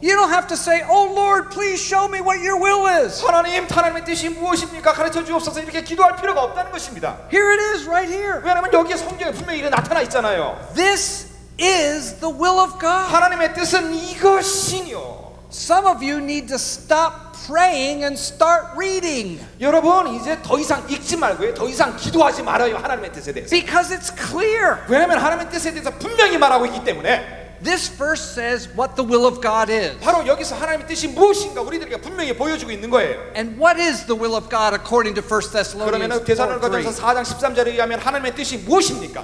You don't have to say, "Oh Lord, please show me what your will is." 하나님의 뜻이 무엇입니까? 가르쳐 주옵소서 이렇게 기도할 필요가 없다는 것입니다. Here it is right here. 왜냐하면 여기에 성경에 분명히 이렇게 나타나 있잖아요. This is the will of God. 하나님의 뜻은 이것이요. Some of you need to stop praying and start reading. 여러분 이제 더 이상 읽지 말고요. 더 이상 기도하지 말아요. 하나님의 뜻에 대해서. Because it's clear. 왜냐하면 하나님의 뜻에 대해서 분명히 말하고 있기 때문에. This verse says what the will of God is. 바로 여기서 하나님의 뜻이 무엇인가 우리들에게 분명히 보여주고 있는 거예요. And what is the will of God according to 1 Thessalonians 그러면 데살로니가전서 4장 13절에 의하면 하나님의 뜻이 무엇입니까?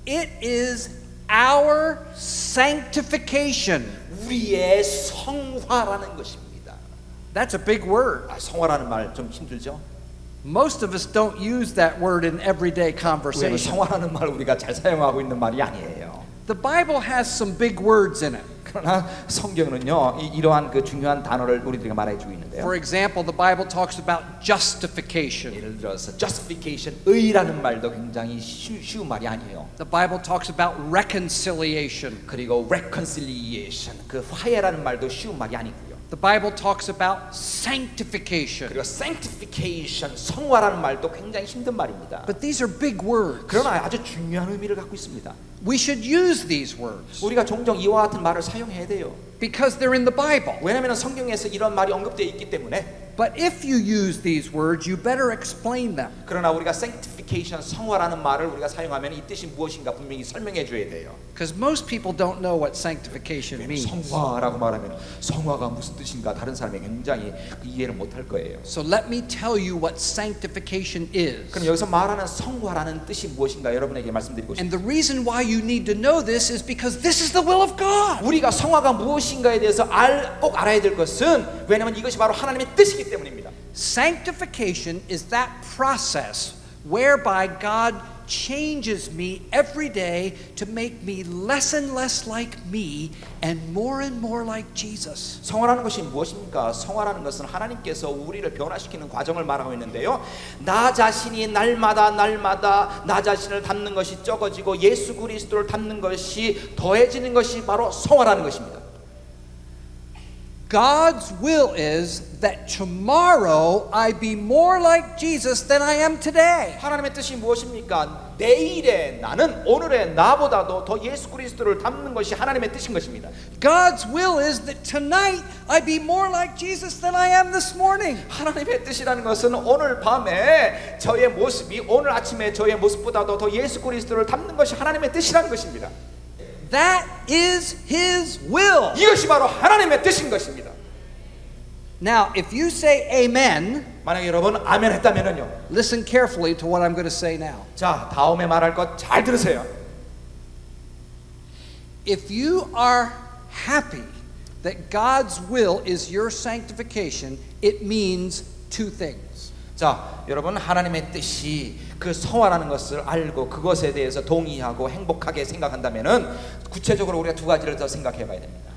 It is our sanctification. 우리의 성화라는 것입니다. That's a big word. 성화라는 말 좀 힘들죠? Most of us don't use that word in everyday conversation. 성화라는 말 우리가 잘 사용하고 있는 말이 아니에요. The Bible has some big words in it. 그러나 성경은요 이러한 그 중요한 단어를 우리들에게 말해주고 있는데요. For example, the Bible talks about justification. 예를 들어서 justification, 의라는 말도 굉장히 쉬운 말이 아니에요. The Bible talks about reconciliation. 그리고 reconciliation, 그 화해라는 말도 쉬운 말이 아니고요. The Bible talks about sanctification. 그리고 sanctification, 성화라는 말도 굉장히 힘든 말입니다. But these are big words. 그러나 아주 중요한 의미를 갖고 있습니다. We should use these words 우리가 종종 이와 같은 말을 사용해야 돼요. because they're in the Bible. 왜냐하면 성경에서 이런 말이 언급되어 있기 때문에. But if you use these words, you better explain them. 그러나 우리가 sanctification, 성화라는 말을 우리가 사용하면 이 뜻이 무엇인가 분명히 설명해 줘야 돼요. Because most people don't know what sanctification means. 성화라고 말하면 성화가 무슨 뜻인가 다른 사람이 굉장히 이해를 못할 거예요. So let me tell you what sanctification is. 그럼 여기서 말하는 성화라는 뜻이 무엇인가 여러분에게 말씀드리고 And 싶습니다. the reason why you need to know this is because this is the will of God. 우리가 성화가 무엇인가에 대해서 꼭 알아야 될 것은 왜냐하면 이것이 바로 하나님의 뜻이기 때문입니다. Sanctification is that process whereby God changes me every day to make me less and less like me and more like Jesus. 성화라는 것이 무엇입니까? 성화라는 것은 하나님께서 우리를 변화시키는 과정을 말하고 있는데요. 나 자신이 날마다 나 자신을 닮는 것이 적어지고 예수 그리스도를 닮는 것이 더해지는 것이 바로 성화라는 것입니다. God's will is that tomorrow I be more like Jesus than I am today. 하나님의 뜻이 무엇입니까? 내일의 나는 오늘의 나보다도 더 예수 그리스도를 닮는 것이 하나님의 뜻인 것입니다. God's will is that tonight I be more like Jesus than I am this morning. 하나님의 뜻이라는 것은 오늘 밤에 저의 모습이 오늘 아침에 저의 모습보다도 더 예수 그리스도를 닮는 것이 하나님의 뜻이라는 것입니다. That is His will. 이것이 바로 하나님의 뜻인 것입니다. Now, if you say amen, 만약 여러분 아멘 했다면은요. listen carefully to what I'm going to say now. 자, 다음에 말할 것 잘 들으세요. If you are happy that God's will is your sanctification, it means two things. 자, 여러분 하나님의 뜻이 그 성화라는 것을 알고 그것에 대해서 동의하고 행복하게 생각한다면은 구체적으로 우리가 두 가지를 더 생각해 봐야 됩니다.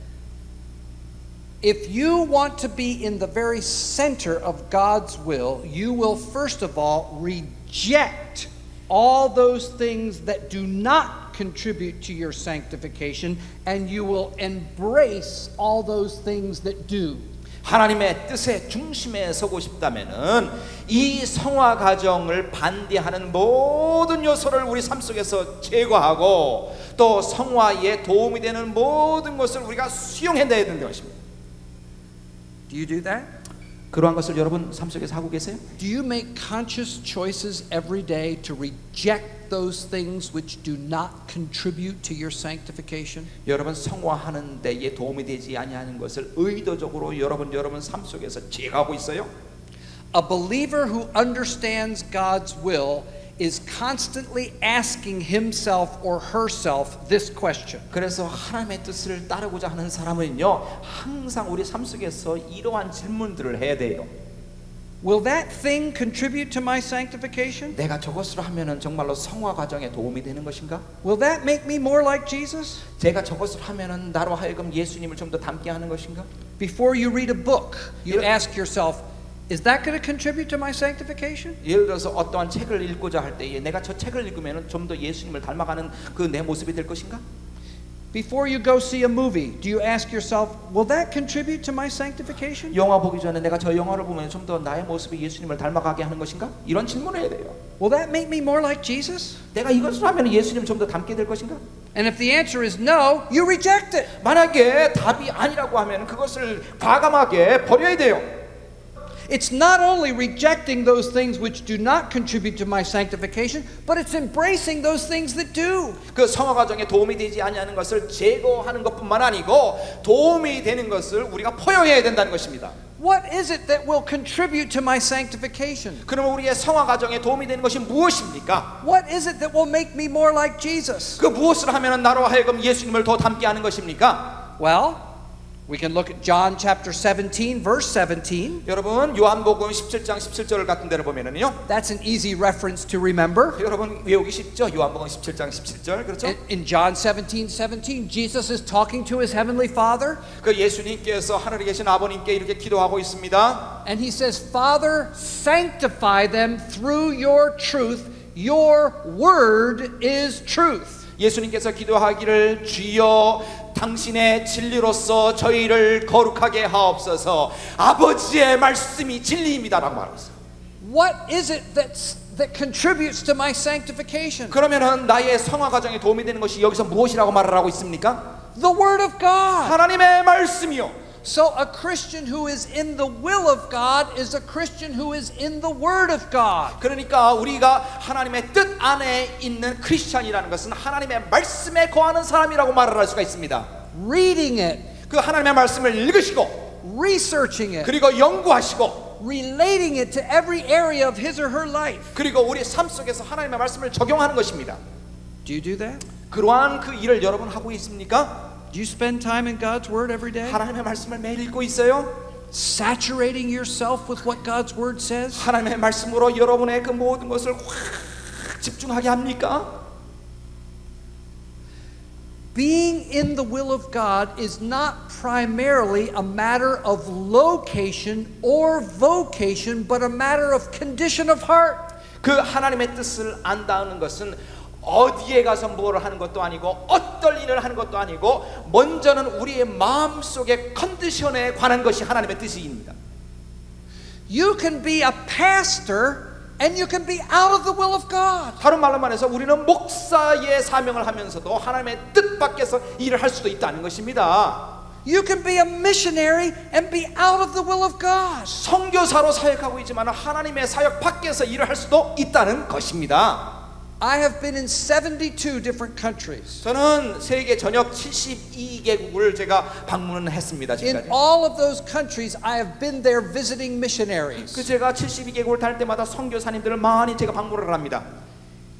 If you want to be in the very center of God's will, you will first of all reject all those things that do not contribute to your sanctification, and you will embrace all those things that do. 하나님의 뜻의 중심에 서고 싶다면은 이 성화 과정을 반대하는 모든 요소를 우리 삶 속에서 제거하고 또 성화에 도움이 되는 모든 것을 우리가 수용해야 되는 것입니다. Do you do that? 그러한 것을 여러분 삶 속에서 하고 계세요? Do you make conscious choices every day to reject those things which do not contribute to your sanctification? 여러분 성화하는 데에 도움이 되지 아니하는 것을 의도적으로 여러분 삶 속에서 제거하고 있어요? A believer who understands God's will is constantly asking himself or herself this question. 그래서 하나님의 뜻을 따르고자 하는 사람은요 항상 우리 삶 속에서 이러한 질문들을 해야 돼요. Will that thing contribute to my sanctification? 내가 저것을 하면은 정말로 성화 과정에 도움이 되는 것인가? Will that make me more like Jesus? 제가 저것을 하면은 나로 하여금 예수님을 좀 더 닮게 하는 것인가? Before you read a book, you ask yourself, is that going to contribute to my sanctification? 예를 들어서 어떠한 책을 읽고자 할 때에 내가 저 책을 읽으면 좀 더 예수님을 닮아가는 그 내 모습이 될 것인가? Before you go see a movie, do you ask yourself, will that contribute to my sanctification? 영화 보기 전에 내가 저 영화를 보면 좀 더 나의 모습이 예수님을 닮아가게 하는 것인가? 이런 질문을 해야 돼요. Will that make me more like Jesus? 내가 이것을 하면 예수님 좀 더 닮게 될 것인가? And if the answer is no, you reject it. 만약에 답이 아니라고 하면 그것을 과감하게 버려야 돼요. It's not only rejecting those things which do not contribute to my sanctification, but it's embracing those things that do. 그 성화 과정에 도움이 되지 아니하는 것을 제거하는 것뿐만 아니고 도움이 되는 것을 우리가 포용해야 된다는 것입니다. What is it that will contribute to my sanctification? 그러면 우리의 성화 과정에 도움이 되는 것이 무엇입니까? What is it that will make me more like Jesus? 그 무엇을 하면 나로 하여금 예수님을 더 닮게 하는 것입니까? Well, we can look at John chapter 17, verse 17. 여러분 요한복음 17장 17절을 같은 데를 보면은요. That's an easy reference to remember. 여러분 외우기 쉽죠? 요한복음 17장 17절 그렇죠? In John 17:17, Jesus is talking to his heavenly Father, 그 예수님께서 하늘에 계신 아버님께 이렇게 기도하고 있습니다. and he says, "Father, sanctify them through your truth. Your word is truth." 예수님께서 기도하기를 주여 당신의 진리로서 저희를 거룩하게 하옵소서. 아버지의 말씀이 진리입니다라고 말하고 있어요. What is it that contributes to my sanctification? 그러면은 나의 성화 과정에 도움이 되는 것이 여기서 무엇이라고 말을 하고 있습니까? The Word of God. 하나님의 말씀이요. So a Christian who is in the will of God is a Christian who is in the Word of God. 그러니까 우리가 하나님의 뜻 안에 있는 크리스찬이라는 것은 하나님의 말씀에 거하는 사람이라고 말을 할 수가 있습니다. Reading it, 그 하나님의 말씀을 읽으시고 researching it, 그리고 연구하시고 relating it to every area of his or her life. 그리고 우리 삶 속에서 하나님의 말씀을 적용하는 것입니다. Do you do that? 그러한 그 일을 여러분 하고 있습니까? Do you spend time in God's Word every day? 하나님의 말씀을 매일 읽고 있어요? saturating yourself with what God's word says? 하나님의 말씀으로 여러분의 그 모든 것을 확 집중하게 합니까? Being in the will of God is not primarily a matter of location or vocation, but a matter of condition of heart. 그 하나님의 뜻을 안다는 것은 어디에 가서 뭘 하는 것도 아니고 어떤 일을 하는 것도 아니고 먼저는 우리의 마음속의 컨디션에 관한 것이 하나님의 뜻입니다. You can be a pastor and you can be out of the will of God. 다른 말로 말해서 우리는 목사의 사명을 하면서도 하나님의 뜻 밖에서 일을 할 수도 있다는 것입니다. You can be a missionary and be out of the will of God. 선교사로 사역하고 있지만 하나님의 사역 밖에서 일을 할 수도 있다는 것입니다. I have been in 72 different countries. 저는 세계 전역 72개국을 제가 방문을 했습니다. In 지금까지. all of those countries, I have been there visiting missionaries. 그 제가 72개국을 다닐 때마다 선교사님들을 많이 제가 방문을 합니다.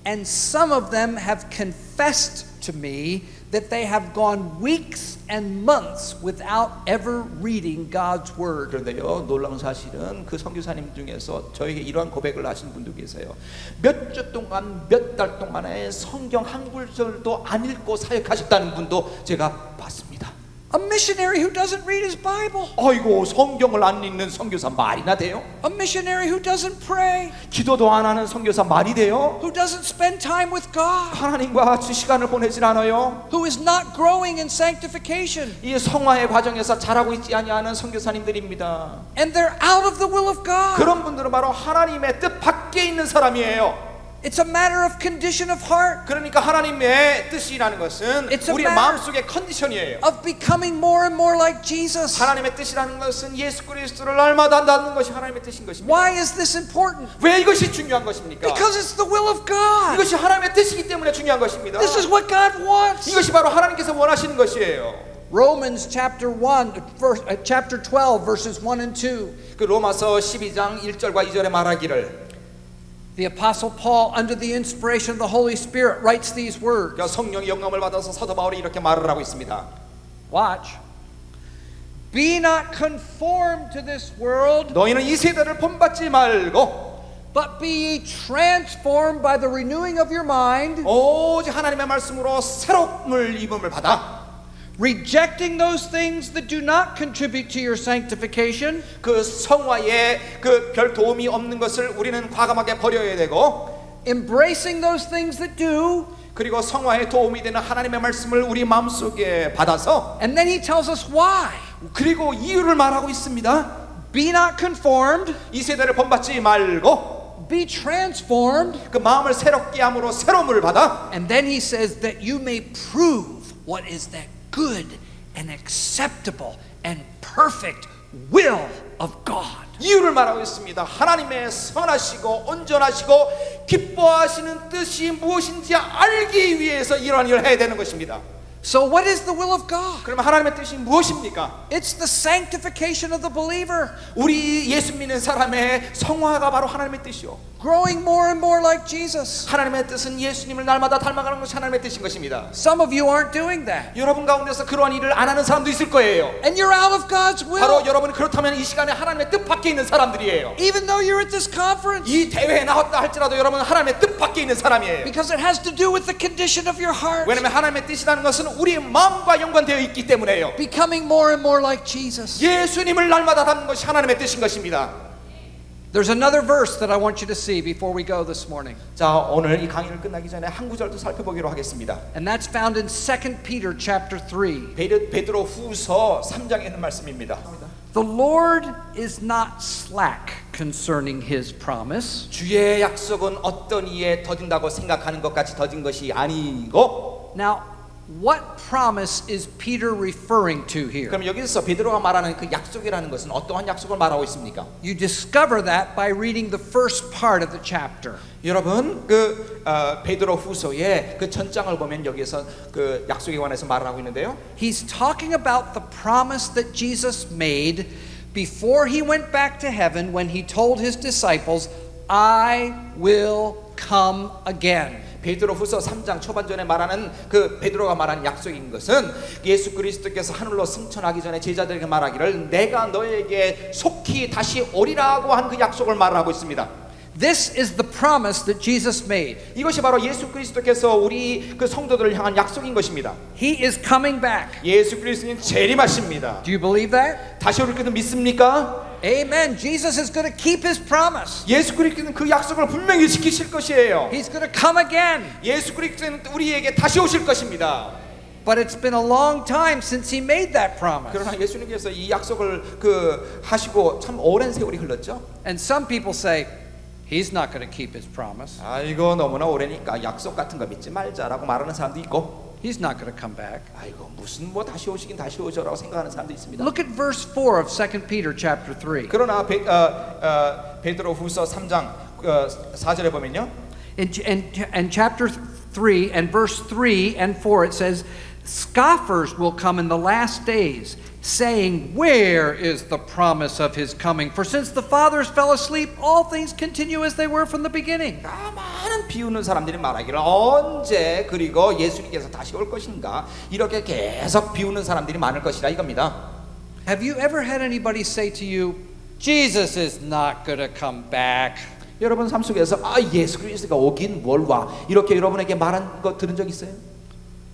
And some of them have confessed to me that they have gone weeks and months without ever reading God's word. 그런데요, 놀라운 사실은 그 선교사님 중에서 저에게 이러한 고백을 하신 분도 계세요. 몇 주 동안, 몇 달 동안에 성경 한 구절도 안 읽고 사역하셨다는 분도 제가 봤습니다. A missionary who doesn't read his Bible. 아이고, 성경을 안 읽는 선교사 말이나 돼요? A missionary who doesn't pray. 기도도 안 하는 선교사 말이 돼요? Who doesn't spend time with God. 하나님과 시간을 보내질 않아요? Who is not growing in sanctification. 이 성화의 과정에서 자라고 있지 아니하는 선교사님들입니다. And they're out of the will of God. 그런 분들은 바로 하나님의 뜻 밖에 있는 사람이에요. It's a matter of condition of heart. 그러니까 하나님의 뜻이라는 것은 It's a 우리의 matter 마음속의 컨디션이에요. of becoming more and more like Jesus. 하나님의 뜻이라는 것은 예수 그리스도를 날마다 안다는 것이 하나님의 뜻인 것입니다. Why is this important? 왜 이것이 중요한 것입니까? Because it's the will of God. 이것이 하나님의 뜻이기 때문에 중요한 것입니다. This is what God wants. 이것이 바로 하나님께서 원하시는 것이에요. Romans chapter 12 verses 1 and 2. 그 로마서 12장 1절과 2절에 말하기를 The apostle Paul, under the inspiration of the Holy Spirit, writes these words. 성령의 영감을 받아서 사도 바울이 이렇게 말을 하고 있습니다. Watch. Be not conformed to this world, 너희는 이 세대를 본받지 말고 but be ye transformed by the renewing of your mind, 오직 하나님의 말씀으로 새로움을 입음을 받아 rejecting those things that do not contribute to your sanctification, 그 성화에 그 별 도움이 없는 것을 우리는 과감하게 버려야 되고 embracing those things that do. 그리고 성화에 도움이 되는 하나님의 말씀을 우리 마음속에 받아서 And then he tells us why. 그리고 이유를 말하고 있습니다. Be not conformed, 이 세대를 본받지 말고 be transformed. 그 마음을 새롭게 함으로 새로움을 받아 And then he says that you may prove what is that good and acceptable and perfect will of God. 이유를 말하고 있습니다. 하나님의 선하시고 온전하시고 기뻐하시는 뜻이 무엇인지 알기 위해서 이러한 일을 해야 되는 것입니다. So what is the will of God? 그러면 하나님의 뜻이 무엇입니까? It's the sanctification of the believer. 우리 예수 믿는 사람의 성화가 바로 하나님의 뜻이요. Growing more and more like Jesus. 하나님의 뜻은 예수님을 날마다 닮아가는 것이 하나님의 뜻인 것입니다. Some of you aren't doing that. 여러분 가운데서 그러한 일을 안 하는 사람도 있을 거예요. And you're out of God's 바로 will. 여러분이 그렇다면 이 시간에 하나님의 뜻 밖에 있는 사람들이에요. Even though you're at this conference. 이 대회에 나왔다 할지라도 여러분은 하나님의 뜻 밖에 있는 사람이에요. Because it has to do with the condition of your heart. 왜냐하면 하나님의 뜻이라는 것은 우리의 마음과 연관되어 있기 때문에요. Becoming more and more like Jesus. 예수님을 날마다 닮는 것이 하나님의 뜻인 것입니다. There's another verse that I want you to see before we go this morning. 자, 오늘 이 강의를 끝나기 전에 한 구절도 살펴보기로 하겠습니다. And that's found in 2 Peter chapter 3. 베드로 후서 3장에 있는 말씀입니다. The Lord is not slack concerning his promise. 주의 약속은 어떤 이에 더딘다고 생각하는 것 같이 더딘 것이 아니고. Now, what promise is Peter referring to here? 그럼 여기서 베드로가 말하는 그 약속이라는 것은 어떠한 약속을 말하고 있습니까? You discover that by reading the first part of the chapter. 여러분 그 베드로 후서의 그 전장을 보면 여기서 그 약속에 관해서 말을 하고 있는데요. He's talking about the promise that Jesus made before he went back to heaven when he told his disciples, I will come again. 베드로후서 3장 초반전에 말하는 그 베드로가 말하는 약속인 것은 예수 그리스도께서 하늘로 승천하기 전에 제자들에게 말하기를 내가 너에게 속히 다시 오리라고 한 그 약속을 말하고 있습니다. This is the promise that Jesus made. 이것이 바로 예수 그리스도께서 우리 그 성도들을 향한 약속인 것입니다. He is coming back. 예수 그리스도는 재림하십니다. Do you believe that? 다시 오실 것을 믿습니까? Amen. Jesus is going to keep his promise. 예수 그리스도는 그 약속을 분명히 지키실 것이에요. He's going to come again. 예수 그리스도는 우리에게 다시 오실 것입니다. But it's been a long time since he made that promise. 그러나 예수님께서 이 약속을 하시고 참 오랜 세월이 흘렀죠. And some people say, he's not going to keep his promise. 아이고 너무나 오래니까 약속 같은 거 믿지 말자라고 말하는 사람도 있고, He's not going to come back. 아이고 무슨 뭐 다시 오시긴 다시 오죠라고 생각하는 사람도 있습니다. Look at verse 4 of 2 Peter chapter 3. 그러나 베드로후서 3장 4절에 보면요. In chapter 3 and verse 3 and 4 it says, scoffers will come in the last days, saying, where is the promise of his coming? For since the fathers fell asleep, all things continue as they were from the beginning. 많은 비웃는 사람들이 말하기를 언제 그리고 예수님께서 다시 올 것인가 이렇게 계속 비웃는 사람들이 많을 것이라 이겁니다. Have you ever had anybody say to you, Jesus is not going to come back? 여러분 삶 속에서 예수 그리스도가 오긴 뭘 와 이렇게 여러분에게 말한 거 들은 적 있어요?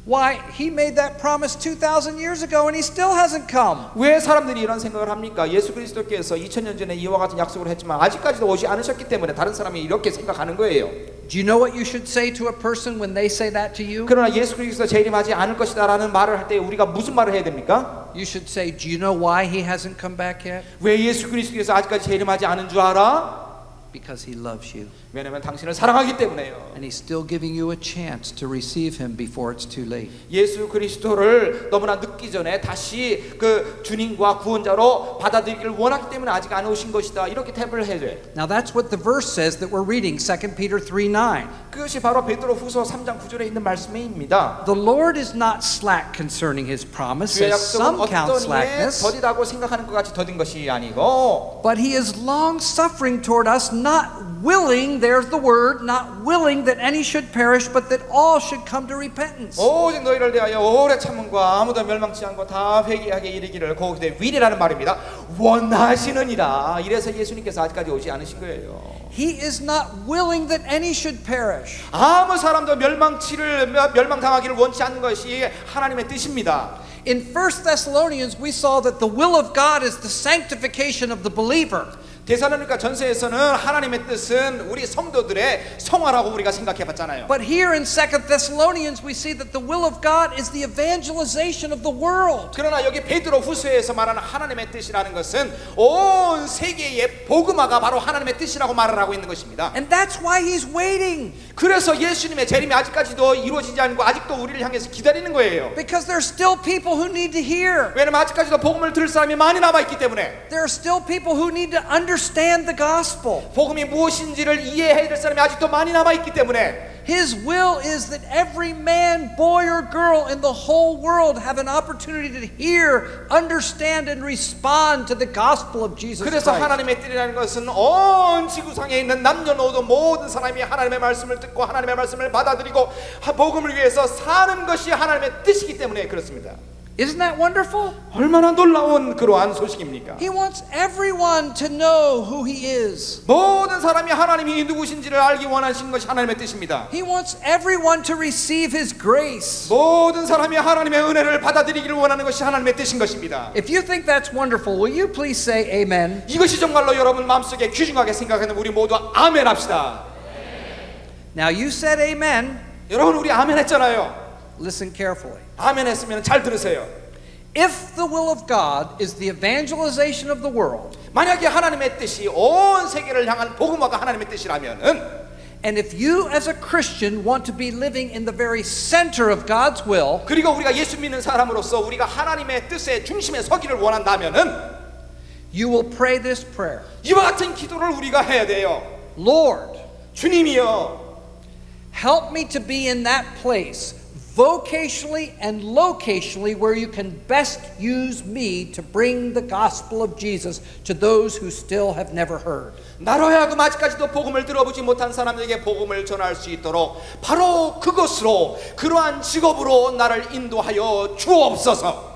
Why, he made that promise 2,000 years ago and he still hasn't come. 왜 사람들이 이런 생각을 합니까? 예수 그리스도께서 2000년 전에 이와 같은 약속을 했지만 아직까지도 오지 않으셨기 때문에 다른 사람이 이렇게 생각하는 거예요. Do you know what you should say to a person when they say that to you? 그러나 예수 그리스도 재림하지 않을 것이다라는 말을 할 때 우리가 무슨 말을 해야 됩니까? You should say, do you know why he hasn't come back yet? 왜 예수 그리스도께서 아직까지 재림하지 않은 줄 알아? Because he loves you. 왜냐하면 당신을 사랑하기 때문에요. And he's still giving you a chance to receive him before it's too late. 예수 그리스도를 너무나 늦기 전에 다시 그 주님과 구원자로 받아들이기를 원하기 때문에 아직 안 오신 것이다. 이렇게 답을 해줘요. Now that's what the verse says that we're reading, 2 Peter 3:9. 그것이 바로 베드로후서 3장 9절에 있는 말씀입니다. The Lord is not slack concerning his promise, 주의 as some 약속은 count 어떤 이에 slackness, 더디다고 생각하는 것 같이 더딘 것이 아니고 but he is long suffering toward us, not willing, there's the word, not willing that any should perish, but that all should come to repentance. 오직 너희를 대하여 오래 참음과 아무도 멸망치 않고 다 회개하게 이르기를 거기에 will이라는 말입니다. 원하시느니라. 이래서 예수님께서 아직까지 오지 않으신 거예요. He is not willing that any should perish. 아무 사람도 멸망당하기를 원치 않는 것이 하나님의 뜻입니다. In 1 Thessalonians we saw that the will of God is the sanctification of the believer. 데살로니가 전서에서는 하나님의 뜻은 우리 성도들의 성화라고 우리가 생각해 봤잖아요. But here in 2 Thessalonians we see that the will of God is the evangelization of the world. 그러나 여기 베드로 후서에서 말하는 하나님의 뜻이라는 것은 온 세계의 복음화가 바로 하나님의 뜻이라고 말을 하고 있는 것입니다. And that's why he's waiting. 그래서 예수님의 재림이 아직까지도 이루어지지 않고 아직도 우리를 향해서 기다리는 거예요. Because there's still people who need to hear. 왜냐면 아직까지도 복음을 들을 사람이 많이 남아 있기 때문에. There are still people who need to understand the gospel. 복음이 무엇인지를 이해해야 될 사람이 아직도 많이 남아 있기 때문에. His will is that every man, boy or girl in the whole world have an opportunity to hear, understand and respond to the gospel of Jesus 그래서 Christ. 하나님의 뜻이라는 것은 온 지구상에 있는 남녀노소 모든 사람이 하나님의 말씀을 듣고 하나님의 말씀을 받아들이고 복음을 위해서 사는 것이 하나님의 뜻이기 때문에 그렇습니다. Isn't that wonderful? 얼마나 놀라운 그러한 소식입니까? He wants everyone to know who he is. 모든 사람이 하나님이 누구신지를 알기 원하신 것이 하나님의 뜻입니다. He wants everyone to receive his grace. 모든 사람이 하나님의 은혜를 받아들이기를 원하는 것이 하나님의 뜻인 것입니다. If you think that's wonderful, will you please say amen? 이것이 정말로 여러분 마음속에 귀중하게 생각하는 우리 모두 아멘 합시다. Now you said amen. 여러분 우리 아멘 했잖아요. Listen carefully. 아멘 했으면 잘 들으세요. If the will of God is the evangelization of the world, 만약에 하나님의 뜻이 온 세계를 향한 복음화가 하나님의 뜻이라면은, and if you as a Christian want to be living in the very center of God's will, 그리고 우리가 예수 믿는 사람으로서 우리가 하나님의 뜻의 중심에 서기를 원한다면은, you will pray this prayer. 이와 같은 기도를 우리가 해야 돼요. Lord, 주님이여, help me to be in that place, vocationally and locationally where you can best use me to bring the gospel of Jesus to those who still have never heard. 나로 하여금 아직까지도 복음을 들어보지 못한 사람들에게 복음을 전할 수 있도록 바로 그것으로 그러한 직업으로 나를 인도하여 주옵소서.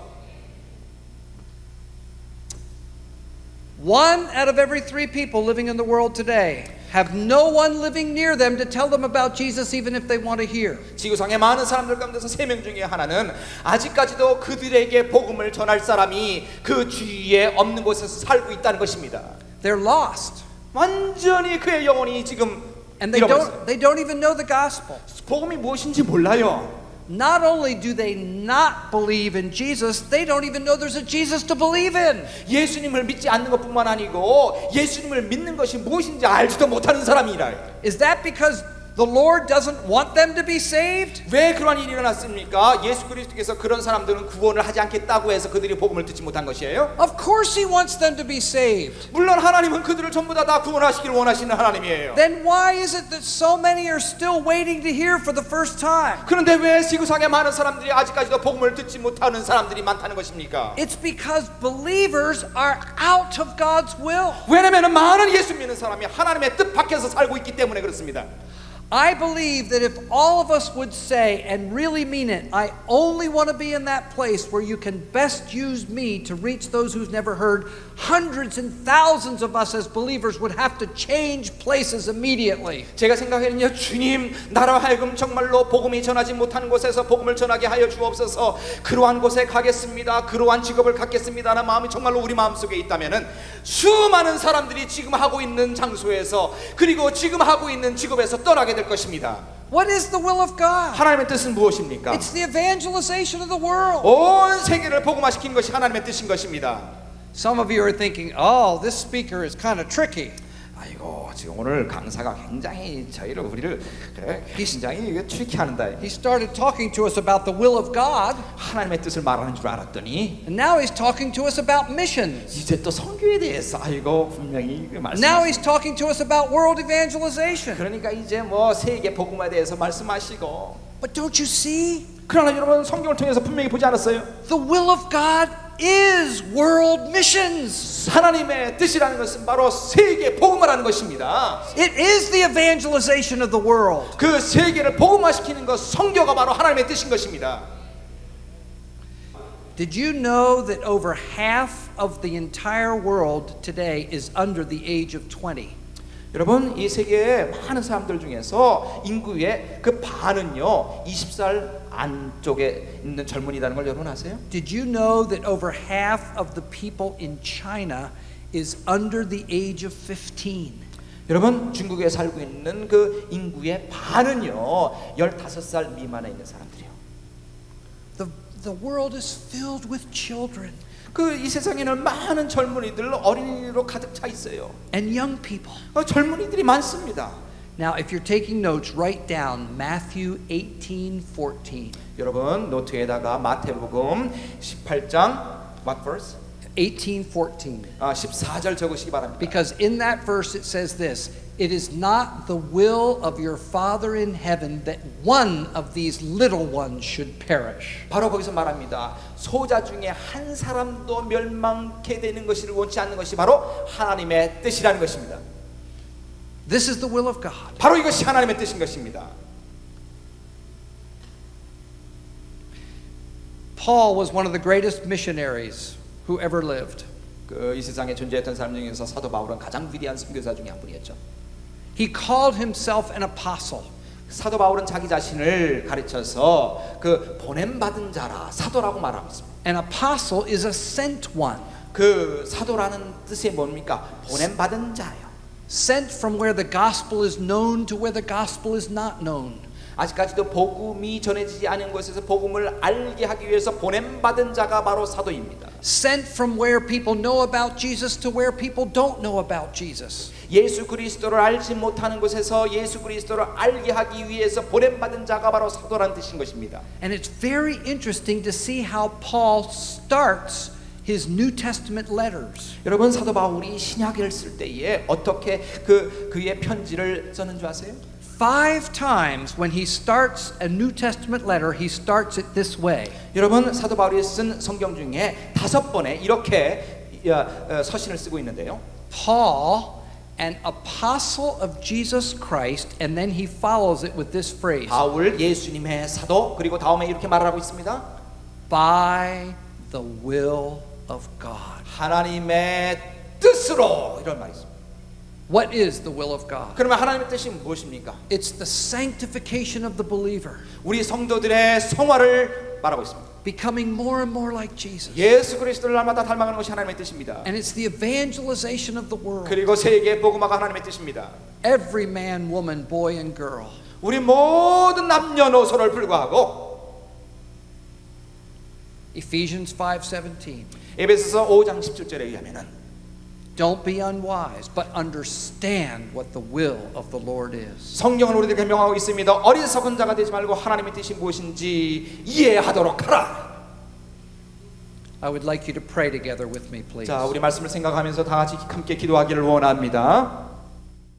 One out of every 3 people living in the world today have no one living near them to tell them about Jesus even if they want to hear. 지구상의 많은 사람들 가운데서 3명 중에 하나는 아직까지도 그들에게 복음을 전할 사람이 그 주위에 없는 곳에서 살고 있다는 것입니다. They're lost. 완전히 그의 영혼이 지금 And they don't even know the gospel. 복음이 무엇인지 몰라요. Not only do they not believe in Jesus, they don't even know there's a Jesus to believe in. 예수님을 믿지 않는 것뿐만 아니고 예수님을 믿는 것이 무엇인지 알지도 못하는 사람이라. Is that because the Lord doesn't want them to be saved? 왜 그러한 일이 일어났습니까? 예수 그리스도께서 그런 사람들은 구원을 하지 않겠다고 해서 그들이 복음을 듣지 못한 것이에요? Of course He wants them to be saved. 물론 하나님은 그들을 전부 다 구원하시기를 원하시는 하나님이에요. Then why is it that so many are still waiting to hear for the first time? 그런데 왜 지구상에 많은 사람들이 아직까지도 복음을 듣지 못하는 사람들이 많다는 것입니까? It's because believers are out of God's will. 왜냐하면 많은 예수 믿는 사람이 하나님의 뜻 밖에서 살고 있기 때문에 그렇습니다. I believe that if all of us would say and really mean it, I only want to be in that place where you can best use me to reach those who've never heard, hundreds and thousands of us as believers would have to change places immediately. 제가 생각에는요, 주님, 나로 하여금 정말로 복음이 전하지 못하는 곳에서 복음을 전하게 하여 주옵소서. 그러한 곳에 가겠습니다. 그러한 직업을 갖겠습니다라는 마음이 정말로 우리 마음속에 있다면은 수많은 사람들이 지금 하고 있는 장소에서 그리고 지금 하고 있는 직업에서 떠나게 될 것입니다. What is the will of God? 하나님의 뜻은 무엇입니까? It's the evangelization of the world. 온 세계를 복음화시킨 것이 하나님의 뜻인 것입니다. Some of you are thinking, oh, this speaker is kind of tricky. 아이고, 지금 오늘 강사가 굉장히 우리를 굉장히 트리키한다. He started talking to us about the will of God. 하나님의 뜻을 말하는 줄 알았더니 And now he's talking to us about missions. 이제 또 선교에 대해서 분명히 말씀하시고 Now he's talking to us about world evangelization. 그러니까 이제 세계 복음에 대해서 말씀하시고. But don't you see? 그러나 여러분 성경을 통해서 분명히 보지 않았어요? The will of God is world missions. 하나님의 뜻이라는 것은 바로 세계 복음을 하는 것입니다. It is the evangelization of the world. 그 세계를 복음화시키는 것, 선교가 바로 하나님의 뜻인 것입니다. Did you know that over half of the entire world today is under the age of 20? 여러분, 이 세계의 많은 사람들 중에서 인구의 그 반은요 20살 안쪽에 있는 젊은이라는 걸 여러분 아세요? Did you know that over half of the people in China is under the age of 15? 여러분, 중국에 살고 있는 그 인구의 반은요 15살 미만에 있는 사람들이요. The world is filled with children. 이 세상에는 많은 젊은이들, 어린이로 가득 차 있어요. And young people. 젊은이들이 많습니다. Now, if you're taking notes, write down Matthew 18:14. 여러분, 노트에다가 마태복음 18장 what verse? 18:14. 14절 적으시기 바랍니다. Because in that verse it says this, it is not the will of your Father in heaven that one of these little ones should perish. 바로 거기서 말합니다. 소자 중에 한 사람도 멸망케 되는 것을 원치 않는 것이 바로 하나님의 뜻이라는 것입니다. This is the will of God. 바로 이것이 하나님의 뜻인 것입니다. Paul was one of the greatest missionaries who ever lived. 이 세상에 존재했던 사람 중에서 사도 바울은 가장 위대한 선교사 중에 한 분이었죠. He called himself an apostle. 사도 바울은 자기 자신을 가르쳐서 그 보냄 받은 자라 사도라고 말하고 있습니다. An apostle is a sent one. 그 사도라는 뜻이 뭡니까? 보냄 받은 자예요. Sent from where the gospel is known to where the gospel is not known. 아직까지도 복음이 전해지지 않은 곳에서 복음을 알게 하기 위해서 보냄 받은 자가 바로 사도입니다. Sent from where people know about Jesus to where people don't know about Jesus. 예수 그리스도를 알지 못하는 곳에서 예수 그리스도를 알게 하기 위해서 보냄 받은 자가 바로 사도라는 뜻인 것입니다. And it's very interesting to see how Paul starts his New Testament letters. 여러분, 사도 바울이 신약을 쓸 때에 어떻게 그의 편지를 썼는 줄 아세요? 5 times when he starts a New Testament letter, he starts it this way. 여러분 사도 바울이 쓴 성경 중에 5번에 이렇게 서신을 쓰고 있는데요. Paul, an apostle of Jesus Christ, and then he follows it with this phrase. 바울 예수님의 사도 그리고 다음에 이렇게 말하고 있습니다. By the will of God. 하나님의 뜻으로 이런 말이 있습니다. What is the will of God? 그러면 하나님의 뜻이 무엇입니까? It's the sanctification of the believer. 우리 성도들의 성화를 말하고 있습니다. Becoming more and more like Jesus. 예수 그리스도를 날마다 닮아가는 것이 하나님의 뜻입니다. And it's the evangelization of the world. 그리고 세계 복음화가 하나님의 뜻입니다. Every man, woman, boy and girl. 우리 모든 남녀노소를 불구하고 Ephesians 5:17. 에베소서 5장 17절에 의하면은 Don't be unwise, but understand what the will of the Lord is. 성경은 우리들에게 명하고 있습니다. 어리석은 자가 되지 말고 하나님의 뜻이 무엇인지 이해하도록 하라. I would like you to pray together with me, please. 자, 우리 말씀을 생각하면서 다 같이 함께 기도하기를 원합니다.